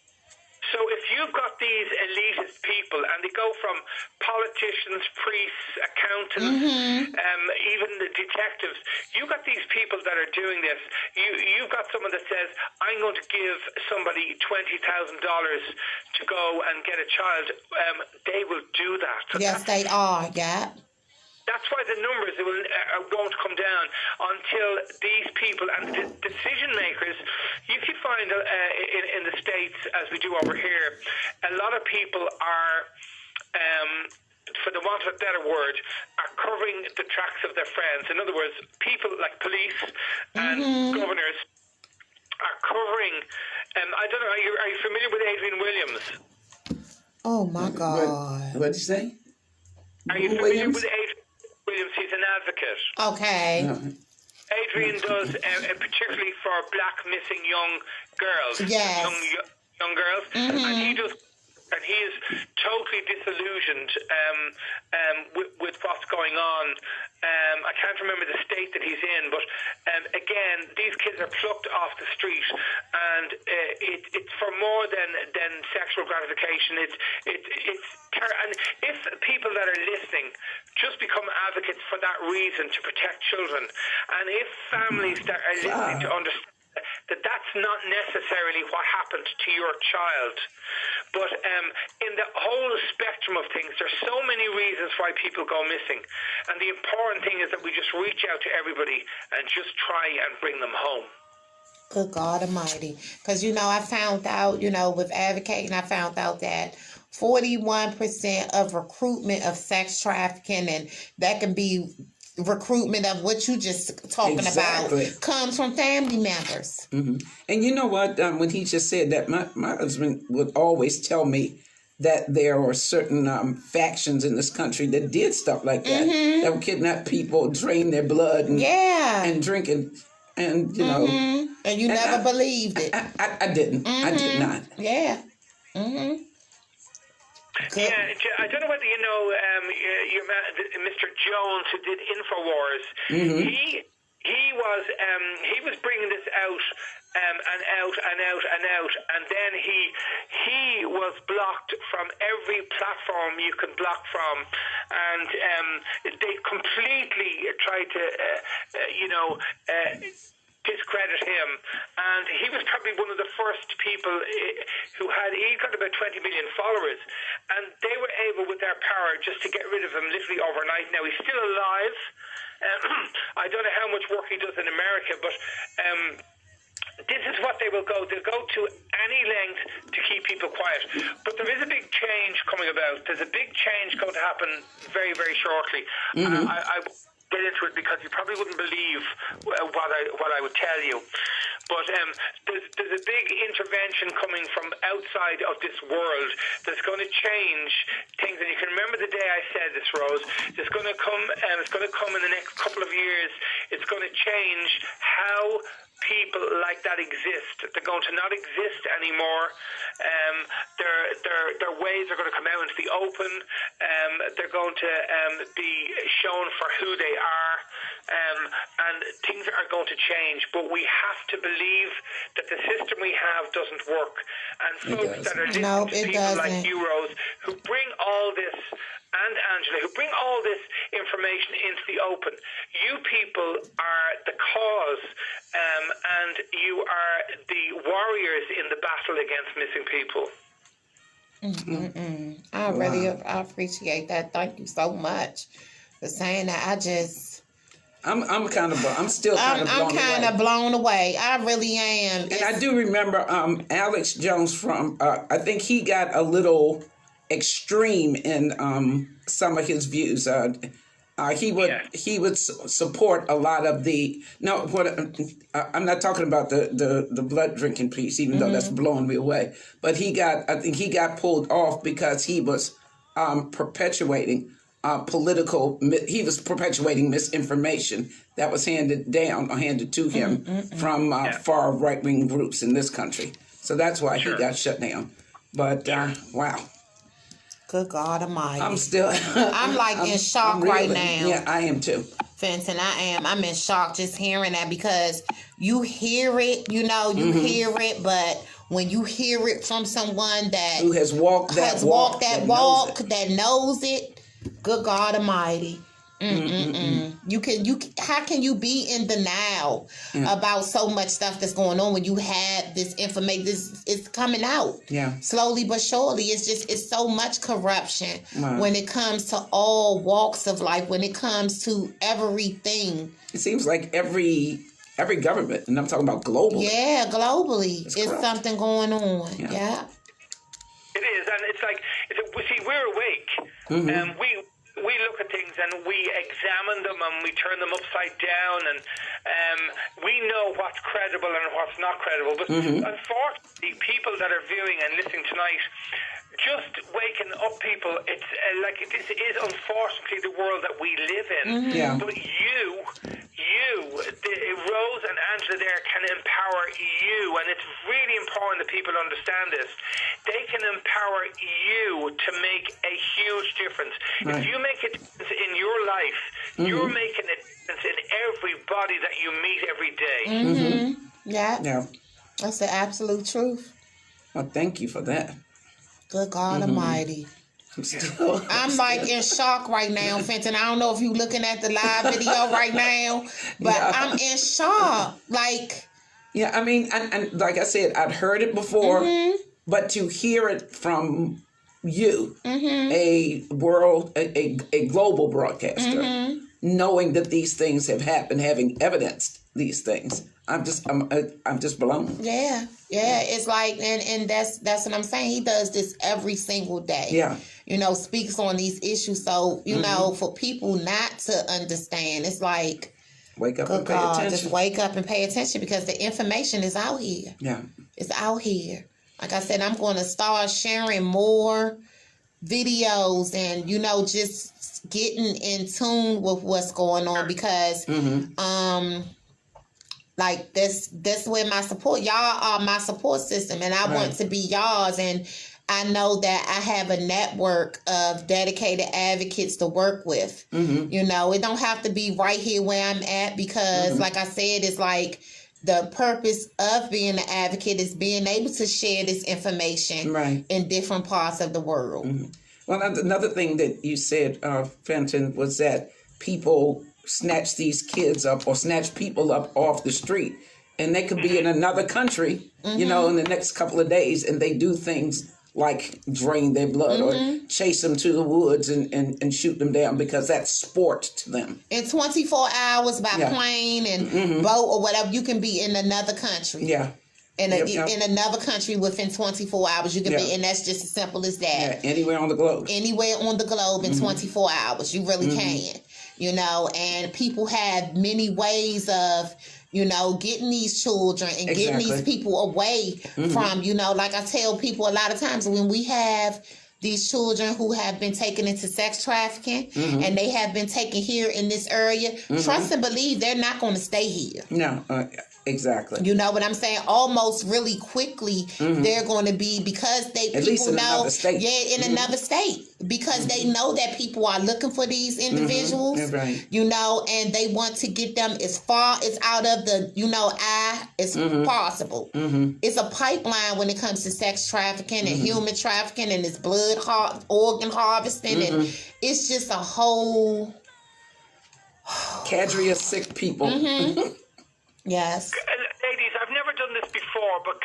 So if you've got these elitist people, and they go from politicians, priests, accountants, even the detectives, you've got these people that are doing this. You've got someone that says, I'm going to give somebody $20,000 to go and get a child. They will do that. So yes, they are, yeah. That's why the numbers won't come down until these people and the decision makers, if you find in the States, as we do over here, a lot of people are, for the want of a better word, are covering the tracks of their friends. In other words, people like police and governors are covering, I don't know, are you familiar with Adrian Williams? Oh my God. What did you say? Are you familiar with Adrian Williams? He's an advocate. Okay. Adrian does, particularly for Black missing young girls. Yes. Young girls. And he does, and he is totally disillusioned with what's going on. I can't remember the state that he's in, but again, these kids are plucked off the street, and it's for more than sexual gratification. And if people that are listening just become advocates for that reason, to protect children, and if families that are listening to understand that that's not necessarily what happened to your child, but in the whole spectrum of things, there's so many reasons why people go missing, and the important thing is that we just reach out to everybody and just try and bring them home. Good God Almighty. Because, I found out, with advocating, I found out that 41% of recruitment of sex trafficking, and that can be recruitment of what you just talking about, comes from family members. And you know what? When he just said that, my husband would always tell me that there are certain factions in this country that did stuff like that. That would kidnap people, drain their blood, and drink it. And, And you never believed it. I didn't. I did not. Yeah. Yeah, I don't know whether you know your man, Mr. Jones, who did Infowars. He was bringing this out and out and out and out, and then he was blocked from every platform you can block from, and they completely tried to discredit him, and he was probably one of the first people he got about 20 million followers, and they were able with their power just to get rid of him literally overnight. Now he's still alive. I don't know how much work he does in America, but this is what they will go. They'll go to any length to keep people quiet. But there is a big change coming about. There's a big change going to happen very, very shortly. I get into it because you probably wouldn't believe what I would tell you. But information coming from outside of this world that's going to change things. And you can remember the day I said this, Rose. It's going to come, it's going to come in the next couple of years. It's going to change how people like that exist. They're going to not exist anymore. Their ways are going to come out into the open. They're going to be shown for who they are, and things are going to change. But we have to believe that the system we have doesn't work. And folks that are listening to people like you, Rose, who bring all this, and Angela, who bring all this information into the open. You people are the cause, and you are the warriors in the battle against missing people. I really appreciate that. Thank you so much for saying that. I'm still kind of blown away. I really am. And I do remember Alex Jones from, I think he got a little extreme in some of his views. He would support a lot of the I'm not talking about the blood drinking piece, even though that's blowing me away. But I think he got pulled off because he was perpetuating misinformation that was handed to him from far right-wing groups in this country. So that's why he got shut down. But wow. Good God Almighty. I'm like in shock right now. Yeah, I am too. Fintan, I am. I'm in shock just hearing that, because you hear it, hear it, but when you hear it from someone who has walked that walk, that knows it, good God Almighty. How can you be in denial about so much stuff that's going on when you have this information? It's coming out slowly but surely. It's so much corruption when it comes to all walks of life, when it comes to everything. It seems like every government, and I'm talking about globally. Yeah, globally, it's something going on. Yeah. It is, and it's like, we're awake, and we look at things and we examine them and we turn them upside down, and we know what's credible and what's not credible. But unfortunately, people that are viewing and listening tonight, just waking up people, it's like this is unfortunately the world that we live in. But you, Rose and Angela there can empower you, and it's really important that people understand this. They can empower you to make a huge difference. If you make a difference in your life, you're making a difference in everybody that you meet every day. Yeah. That's the absolute truth. Well, thank you for that. Good God Almighty. I'm like in shock right now, Fintan. I don't know if you're looking at the live video right now, but I'm in shock. I mean, and like I said, I'd heard it before, but to hear it from you, a global broadcaster, knowing that these things have happened, having evidenced these things, I'm just blown. Yeah. It's like, and that's what I'm saying. He does this every single day. Yeah. Speaks on these issues. So, for people not to understand, it's like, wake up and pay attention. Just wake up and pay attention, because the information is out here. Yeah. It's out here. Like I said, I'm going to start sharing more videos and, just getting in tune with what's going on, because, like this where my support, y'all are my support system, and I want to be y'all's. And I know that I have a network of dedicated advocates to work with. It don't have to be right here where I'm at, because like I said, it's like the purpose of being an advocate is being able to share this information in different parts of the world. Well, another thing that you said, Fintan, was that people snatch these kids up or snatch people up off the street, and they could be in another country, in the next couple of days, and they do things like drain their blood or chase them to the woods and shoot them down, because that's sport to them. In 24 hours by plane and boat or whatever, you can be in another country. Yeah. In another country within 24 hours, you can be, and that's just as simple as that. Yeah, anywhere on the globe. Anywhere on the globe in 24 hours, you really can. And people have many ways of, getting these children and getting Exactly. these people away from, like I tell people a lot of times when we have these children who have been taken into sex trafficking and they have been taken here in this area, trust and believe they're not going to stay here. No, exactly. You know what I'm saying? Almost really quickly, they're going to be, because At least in another state. Yeah, in another state, because they know that people are looking for these individuals, Right. and they want to get them as far as out of the, eye as possible. It's a pipeline when it comes to sex trafficking and human trafficking and this blood organ harvesting, and it's just a whole cadre of sick people. Yes. Ladies, I've never done this before, but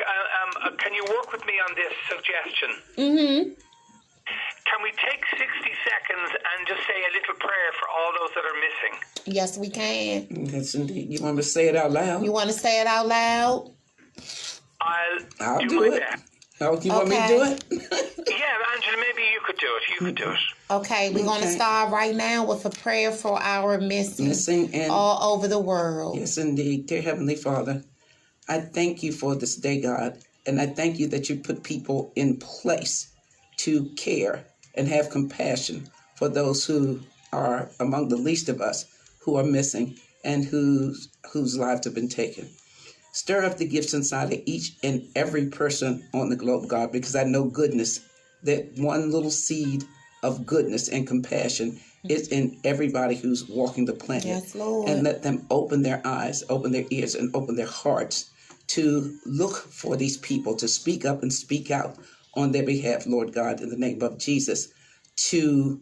can you work with me on this suggestion? Can we take 60 seconds and just say a little prayer for all those that are missing? Yes, we can. Yes, indeed. You want me to say it out loud? You want to say it out loud? I'll do it. best. Oh, you want me to do it? Yeah, Angela, maybe you could do it. You could do it. Okay, we're going to start right now with a prayer for our missing and all over the world. Yes, indeed. Dear Heavenly Father, I thank you for this day, God, and I thank you that you put people in place to care and have compassion for those who are among the least of us, who are missing and whose lives have been taken. Stir up the gifts inside of each and every person on the globe, God, because I know goodness, that one little seed of goodness and compassion is in everybody who's walking the planet. Yes, Lord. And let them open their eyes, open their ears, and open their hearts to look for these people, to speak up and speak out on their behalf, Lord God, in the name of Jesus, to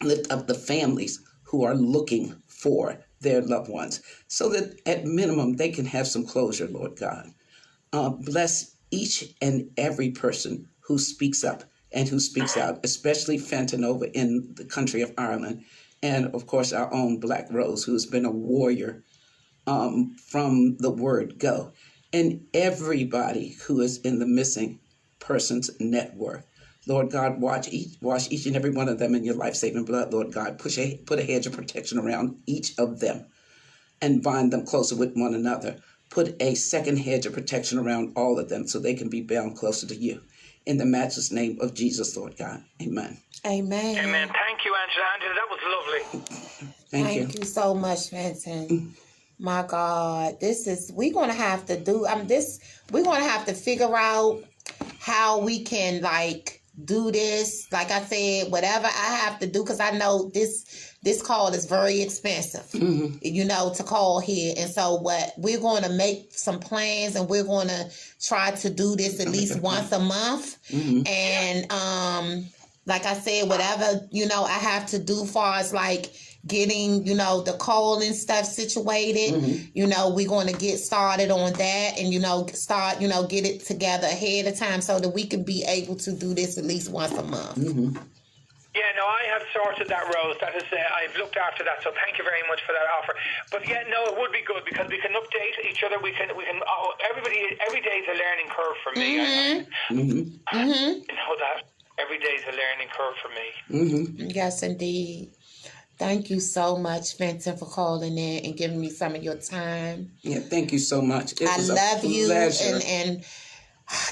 lift up the families who are looking for their loved ones, so that at minimum they can have some closure, Lord God. Bless each and every person who speaks up and who speaks out, especially Fintan over in the country of Ireland, and of course our own Blaq Rose, who's been a warrior from the word go, and everybody who is in the missing persons network. Lord God, wash each and every one of them in your life-saving blood, Lord God. Put a hedge of protection around each of them and bind them closer with one another. Put a second hedge of protection around all of them so they can be bound closer to you. In the matchless name of Jesus, Lord God. Amen. Amen. Amen. Thank you, Angela. Angela, that was lovely. Thank you so much, Fintan. My God, we're gonna have to do. We're gonna have to figure out how we can do this. Like I said, whatever I have to do, because I know this call is very expensive, to call here. And so what we're going to make some plans, and we're going to try to do this at least once a month. And like I said, whatever, I have to do far as getting, the call and stuff situated, we're going to get started on that and, get it together ahead of time so that we can be able to do this at least once a month. Yeah, no, I have sorted that, Rose. That is, I've looked after that, so thank you very much for that offer. But yeah, no, it would be good because we can update each other. We can. Everybody, every day is a learning curve for me. You know that every day is a learning curve for me. Yes, indeed. Thank you so much, Fintan, for calling in and giving me some of your time. Yeah, thank you so much. I love you and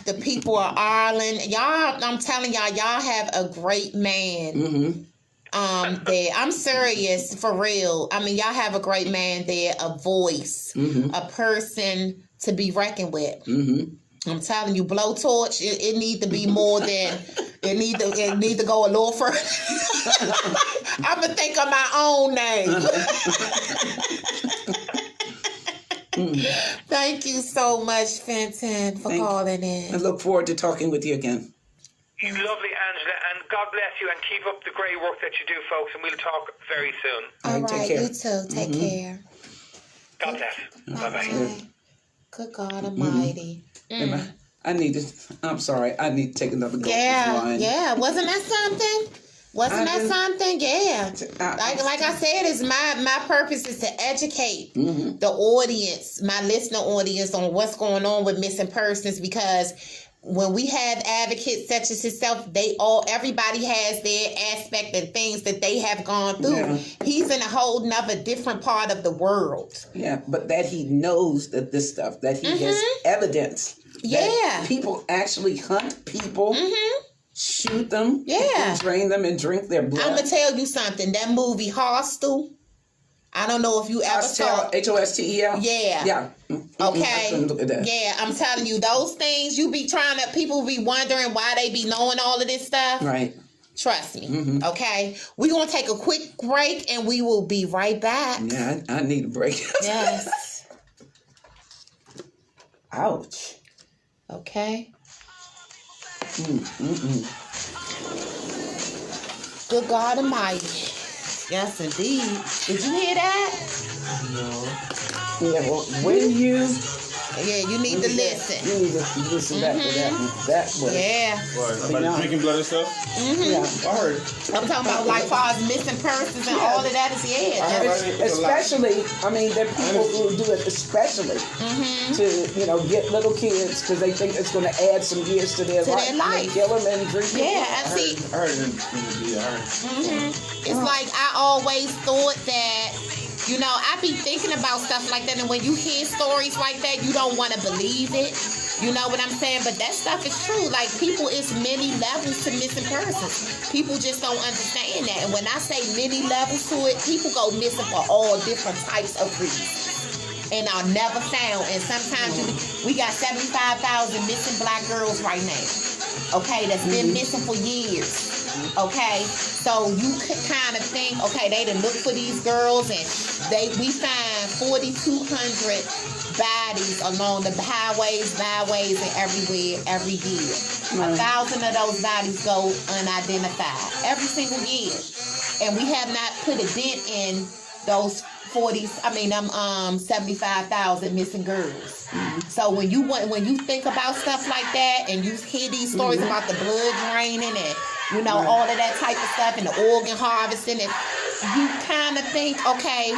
the people of Ireland. Y'all, I'm telling y'all have a great man there. I'm serious, for real. I mean, y'all have a great man there, a voice, a person to be reckoned with. I'm telling you, blowtorch, it need to be more than it need to go a little further. I'm gonna think of my own name. Thank you so much, Fintan, for calling in. I look forward to talking with you again. Lovely, Angela, and God bless you, and keep up the great work that you do, folks, and we'll talk very soon. All right, take care. you too. Take care. God bless. Bye-bye. Good God Almighty. I need to take another go. Yeah. Wasn't that something? Yeah. Like I said, it's my purpose is to educate the audience, my listener audience, on what's going on with missing persons, because when we have advocates such as himself, everybody has their aspect and things that they have gone through. Yeah. He's in a whole nother different part of the world. Yeah, but that he knows that this stuff, that he has evidence. Yeah. People actually hunt people, shoot them, Yeah. drain them, and drink their blood. I'm going to tell you something. That movie, Hostel, I don't know if you ever saw. Hostel? Yeah. Yeah. Okay. I couldn't look at that. Yeah, I'm telling you, those things, people be wondering why they be knowing all of this stuff. Right. Trust me. Okay. We're going to take a quick break and we will be right back. Yeah, I need a break. Yes. Ouch. Okay. Good God Almighty. Yes, indeed. Did you hear that? Yeah, well, when you... Yeah, you need to listen. You need to listen back to that one. That was... Yeah. What, about drinking blood and stuff? Yeah. I heard. I'm talking about like far as missing persons and all of that is Especially, I mean, there are people who do it especially to, get little kids because they think it's going to add some years to their life. And they kill them and drink them. Yeah, I see. I heard it in the video. I heard. It's like I always thought that, I be thinking about stuff like that, and when you hear stories like that, you don't want to believe it. You know what I'm saying? But that stuff is true. Like, people, it's many levels to missing persons. People just don't understand that. And when I say many levels to it, people go missing for all different types of reasons. And are never found. And sometimes we got 75,000 missing Black girls right now. Okay, that's been missing for years. Okay, so you could kind of think, okay, they done look for these girls, and we find 4,200 bodies along the highways, byways, and everywhere every year. 1,000 of those bodies go unidentified every single year, and we have not put a dent in those 75,000 missing girls. So when you think about stuff like that, and you hear these stories about the blood draining and all of that type of stuff and the organ harvesting, and you kind of think, okay,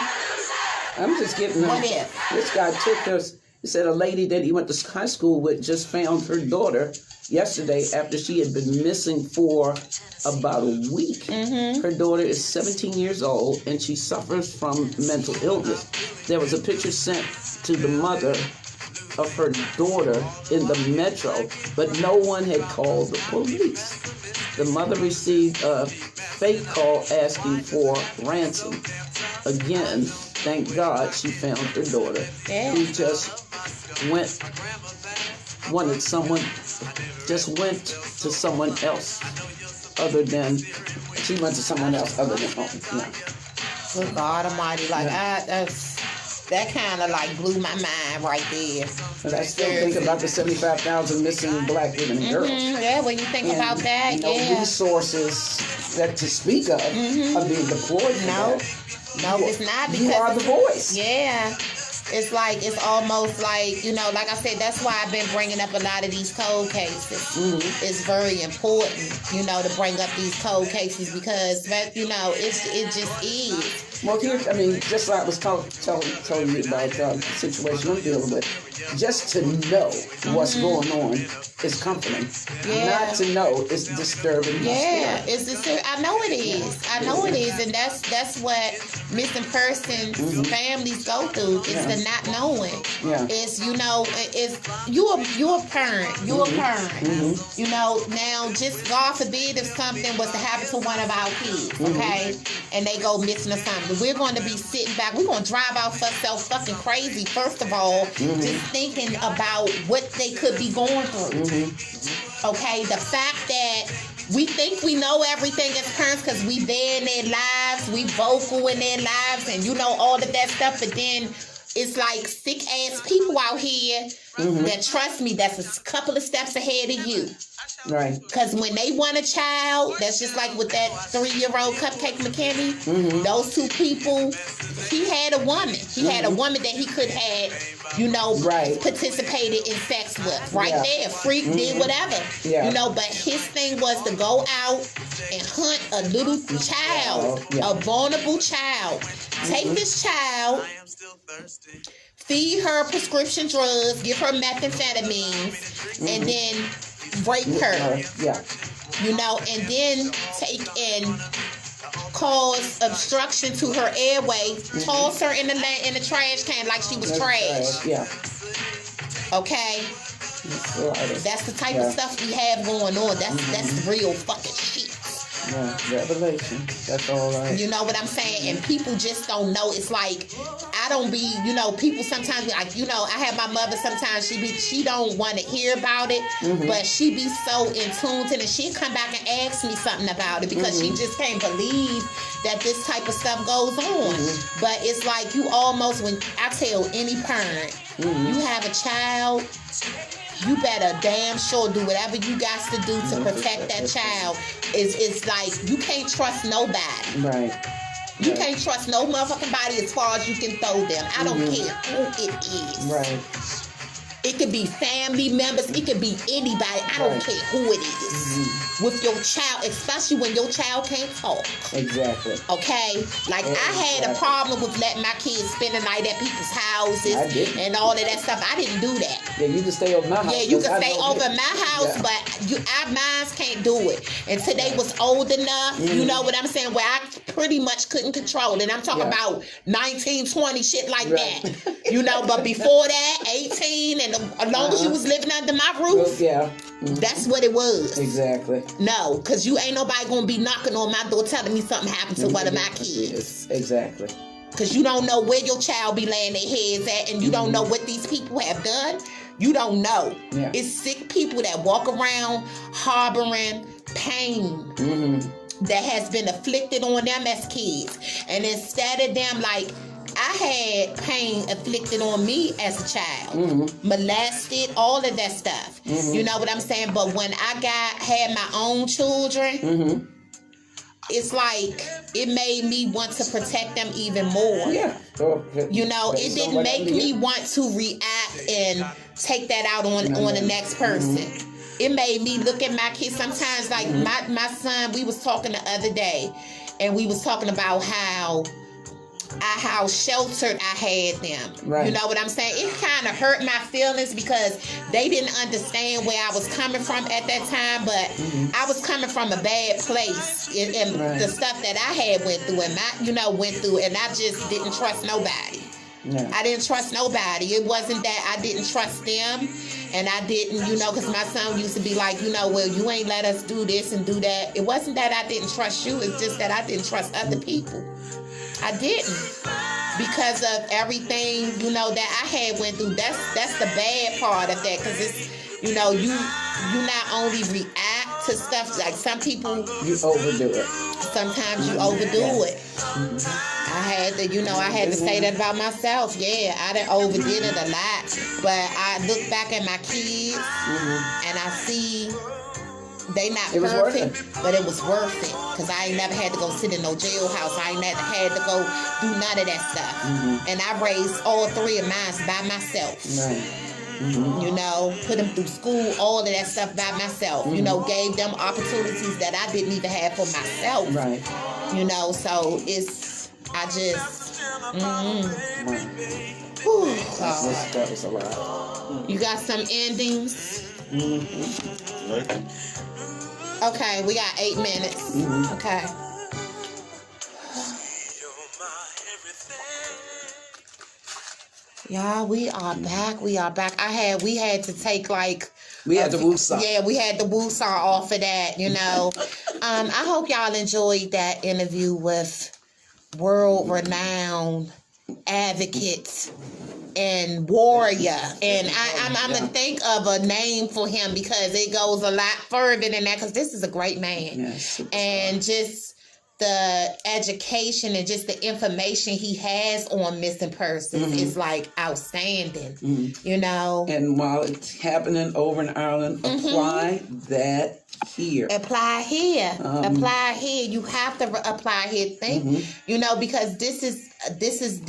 I'm just getting what if this guy took us. He said a lady that he went to high school with just found her daughter yesterday after she had been missing for about a week. Her daughter is 17 years old and she suffers from mental illness. There was a picture sent to the mother of her daughter in the metro, but no one had called the police. The mother received a fake call asking for ransom. Again, thank God she found her daughter, who just went to someone else other than home. Yeah. Good God Almighty, that kind of like blew my mind right there. But I still think about the 75,000 missing Black women and girls. Yeah, when you think about that, resources that to speak of are being deployed. No, it's not, because you are the voice. Yeah. It's almost like, like I said, that's why I've been bringing up a lot of these cold cases. It's very important, to bring up these cold cases because, it just is. Well, just like I was telling you about the situation I'm dealing with, just to know what's going on is comforting. Yeah. Not to know is disturbing. Yeah, it's disturbing. I know it is. And that's what missing persons families go through. It's the not knowing. Yeah. It's you're a parent. You're a parent. Now just God forbid if something was to happen to one of our kids, okay, and they go missing or something. We're going to be sitting back. We're going to drive ourselves fucking crazy, first of all, just thinking about what they could be going through. Okay, the fact that we think we know everything as parents because we there in their lives, we vocal in their lives, and all of that stuff, but then it's like sick ass people out here that, trust me, that's a couple of steps ahead of you. Right. Because when they want a child, that's just like with that 3-year-old Cupcake McKinney, those two people, he had a woman. He had a woman that he could have, participated in sex with. There. Freak, did whatever. Yeah. But his thing was to go out and hunt a little child, a vulnerable child. Take this child, feed her prescription drugs, give her methamphetamines, and then rape her, Yeah. you know, and then take and cause obstruction to her airway, toss her in the trash can like she was trash. Yeah. Okay? That's the type of stuff we have going on. That's real fucking shit. Yeah, revelation. That's all right. You know what I'm saying? And people just don't know. It's like, I don't be, you know, people sometimes be like, you know, I have my mother sometimes, she don't want to hear about it, but she be so in tune to it, and she'll come back and ask me something about it because she just can't believe that this type of stuff goes on. But it's like, you almost, when I tell any parent, you have a child, you better damn sure do whatever you got to do to protect that child. It's like, you can't trust nobody. Right. You can't trust no motherfucking body as far as you can throw them. I don't care who it is. Right. It could be family members. It could be anybody. I don't care who it is. With your child, especially when your child can't talk. Exactly. Okay? Like, I had a problem with letting my kids spend the night at people's houses and all of that stuff. I didn't do that. Yeah, you can stay over my house. Yeah, you can stay over my house, but our minds can't do it. And today was old enough, you know what I'm saying, where I pretty much couldn't control it. And I'm talking about 1920 shit like that. You know, but before that, 18, and as long as you was living under my roof, that's what it was. Exactly. No, because you ain't nobody going to be knocking on my door telling me something happened to one of my kids. Exactly. Because you don't know where your child be laying their heads at, and you don't know what these people have done. You don't know. Yeah. It's sick people that walk around harboring pain that has been afflicted on them as kids. And instead of them, like, I had pain afflicted on me as a child, molested, all of that stuff. You know what I'm saying? But when I had my own children, it's like, it made me want to protect them even more. Yeah. You know, it didn't make me want to react and take that out on the next person. It made me look at my kids sometimes, like my son, we was talking the other day, and we was talking about how sheltered I had them. Right. You know what I'm saying? It kind of hurt my feelings because they didn't understand where I was coming from at that time, but I was coming from a bad place, and the stuff that I had went through, and and I just didn't trust nobody. Yeah. I didn't trust nobody. It wasn't that I didn't trust them, and I didn't, because my son used to be like, well, you ain't let us do this and do that. It wasn't that I didn't trust you. It's just that I didn't trust other people. I didn't, because of everything, that I had went through. That's the bad part of that, because it's, you not only react to stuff, like some people, you overdo it. Sometimes you overdo it. I had to, I had to say that about myself. Yeah, I done overdid it a lot, but I look back at my kids and I see they not perfect, but it was worth it, because I ain't never had to go sit in no jailhouse. I ain't never had to go do none of that stuff. And I raised all three of mine by myself. Right. Put them through school, all of that stuff by myself. Gave them opportunities that I didn't even have for myself. Right. So I just. Whew, that was a lot. You got some endings? Okay, we got 8 minutes. Okay. Y'all, we are back. We are back. We had to take we had the woosah. Yeah, we had the woosah off of that, I hope y'all enjoyed that interview with world-renowned advocate and warrior. And I'm going to think of a name for him, because it goes a lot further than that, because this is a great man. Yes, and just the education and just the information he has on missing persons is outstanding, And while it's happening over in Ireland, apply that here. Apply here. Apply here. You have to apply here. Because this is this is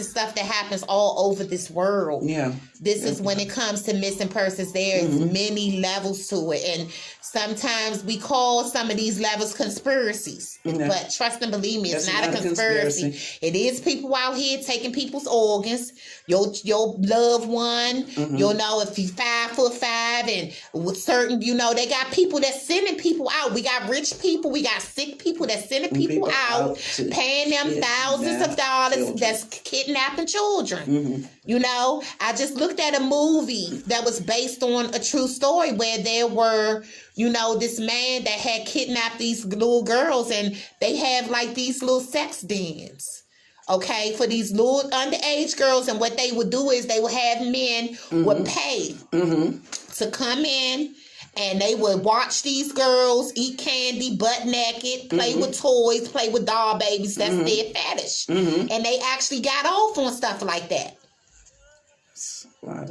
stuff that happens all over this world. Yeah. This is when it comes to missing persons. There's many levels to it, and sometimes we call some of these levels conspiracies. Yeah. But trust and believe me, it's That's not a conspiracy. It is people out here taking people's organs. Your loved one. You know, if you 5'5" and with certain, you know, they got people that's sending people out. We got rich people. We got sick people that's sending people out, paying them thousands of dollars. That's kidnapping children. You know, I just looked at a movie that was based on a true story where there were, you know, this man that had kidnapped these little girls, and they have like these little sex dens, okay, for these little underage girls. And what they would do is they would have men would pay to come in, and they would watch these girls eat candy, butt naked, play with toys, play with doll babies. That's their fetish. And they actually got off on stuff like that.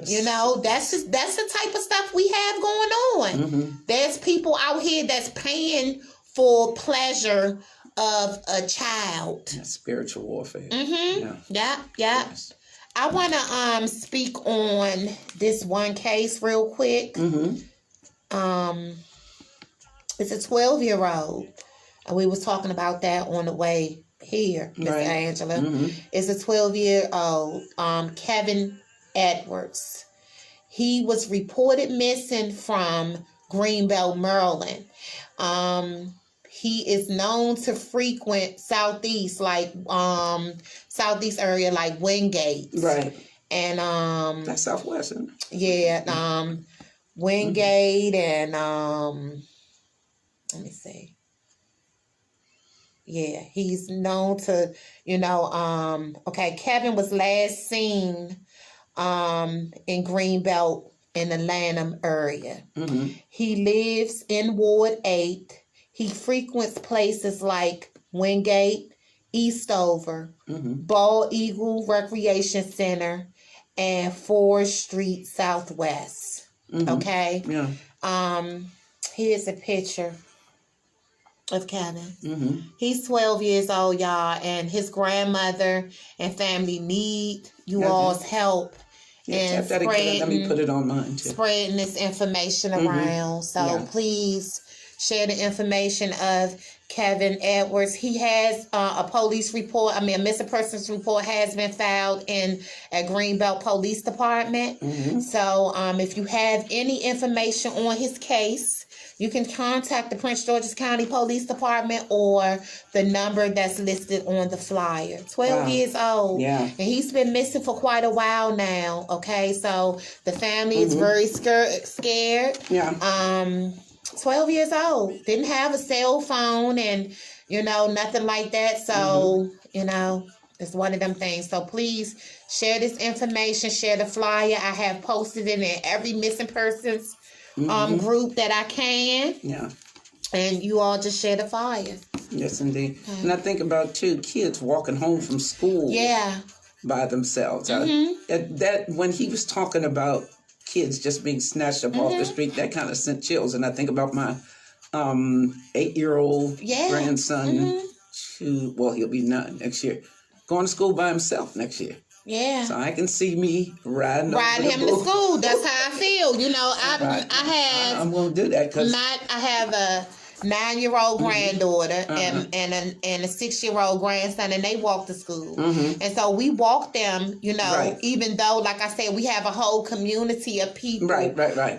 You know, that's the type of stuff we have going on. There's people out here that's paying for pleasure of a child. That's spiritual warfare. Yeah. Yes. I want to speak on this one case real quick. It's a 12-year-old. And we was talking about that on the way here, Miss Angela. It's a 12-year-old, Kevin Edwards. He was reported missing from Greenbelt, Maryland. He is known to frequent southeast area like Wingate. Right. And that's southwest, isn't it? Yeah, Wingate and let me see. Yeah, he's known to, you know, okay, Kevin was last seen in Greenbelt in the Lanham area. He lives in Ward 8. He frequents places like Wingate, Eastover, Bald Eagle Recreation Center, and 4th Street Southwest. Okay? Yeah. Here's a picture of Kevin. He's 12 years old, y'all, and his grandmother and family need you all's help. Yeah, and spreading, let me put it on mine too. Spreading this information around. So please share the information of Kevin Edwards. He has a police report. A missing persons report has been filed in a Greenbelt Police Department. So if you have any information on his case, you can contact the Prince George's County Police Department or the number that's listed on the flyer. 12 years old. Yeah. And he's been missing for quite a while now. Okay, so the family is very scared. Yeah. 12 years old. Didn't have a cell phone and, you know, nothing like that. So, you know, it's one of them things. So please share this information. Share the flyer. I have posted it in every missing persons group that I can. Yeah. And you all just share the flyer. Yes, indeed. Okay. And I think about, too, kids walking home from school. Yeah. By themselves. That when he was talking about kids just being snatched up off the street, that kind of sent chills. And I think about my 8-year-old grandson, who, he'll be 9 next year, going to school by himself next year. Yeah. So I can see me riding him to school. That's how I feel. You know, I'm going to do that because I have a 9-year-old granddaughter and a 6-year-old grandson, and they walk to school. And so we walk them, you know, even though, like I said, we have a whole community of people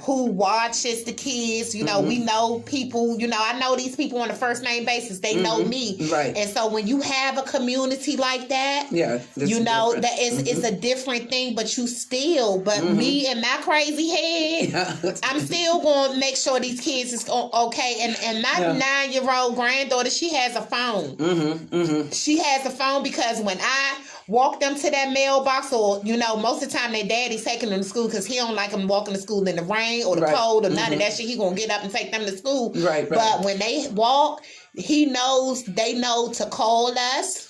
who watches the kids. You know, we know people, you know, I know these people on a first name basis. They know me. Right. And so when you have a community like that, you know, that it's a different thing, but you still, me and my crazy head, I'm still going to make sure these kids is okay. And my 9-year-old granddaughter, she has a phone. She has a phone because when I walk them to that mailbox, or, you know, most of the time their daddy's taking them to school because he don't like them walking to school in the rain or the cold or none of that shit. He gonna get up and take them to school. But when they walk, they know to call us.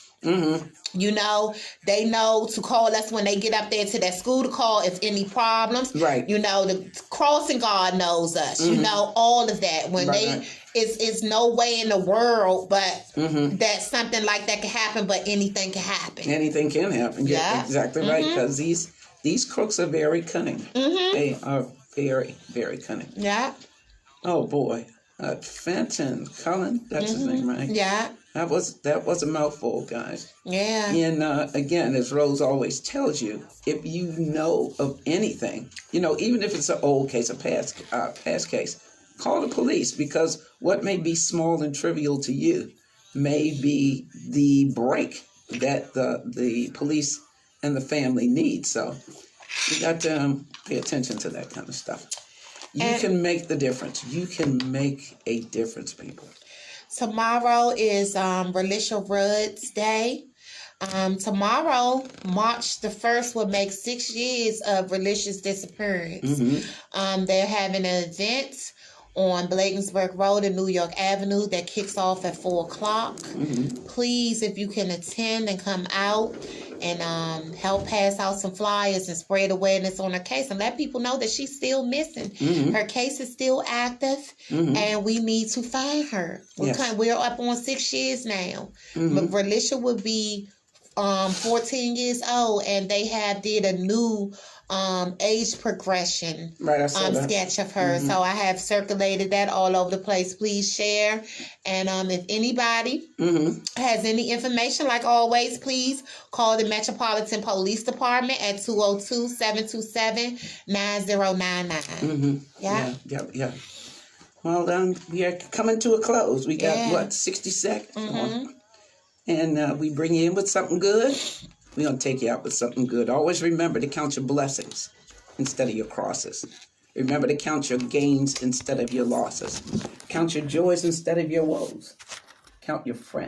You know, they know to call us when they get up there to that school to call if any problems. You know, the crossing guard knows us. You know, all of that. When it's no way in the world, but that something like that can happen. But anything can happen. Anything can happen. Yeah. Exactly right. Because these crooks are very cunning. They are very, very cunning. Yeah. Oh boy, Fintan, Cullen, that's his name, right? Yeah. That was a mouthful, guys. Yeah. And again, as Rose always tells you, if you know of anything, even if it's an old case, a past case, call the police, because what may be small and trivial to you may be the break that the police and the family need. So you got to pay attention to that kind of stuff. You can make the difference. You can make a difference, people. Tomorrow is Religious Roots Day. Tomorrow, March the 1st, will make 6 years of Religious disappearance. They're having an event on Bladensburg Road and New York Avenue that kicks off at 4 o'clock. Please, if you can attend and come out and help pass out some flyers and spread awareness on her case and let people know that she's still missing. Her case is still active, and we need to find her. We're up on 6 years now. But Relicia would be 14 years old, and they did a new age progression sketch of her. So I have circulated that all over the place. Please share. And if anybody has any information, like always, please call the Metropolitan Police Department at 202-727-9099. Yeah. Well, we are coming to a close. We got 60 seconds? And we bring you in with something good. We're going to take you out with something good. Always remember to count your blessings instead of your crosses. Remember to count your gains instead of your losses. Count your joys instead of your woes. Count your friends.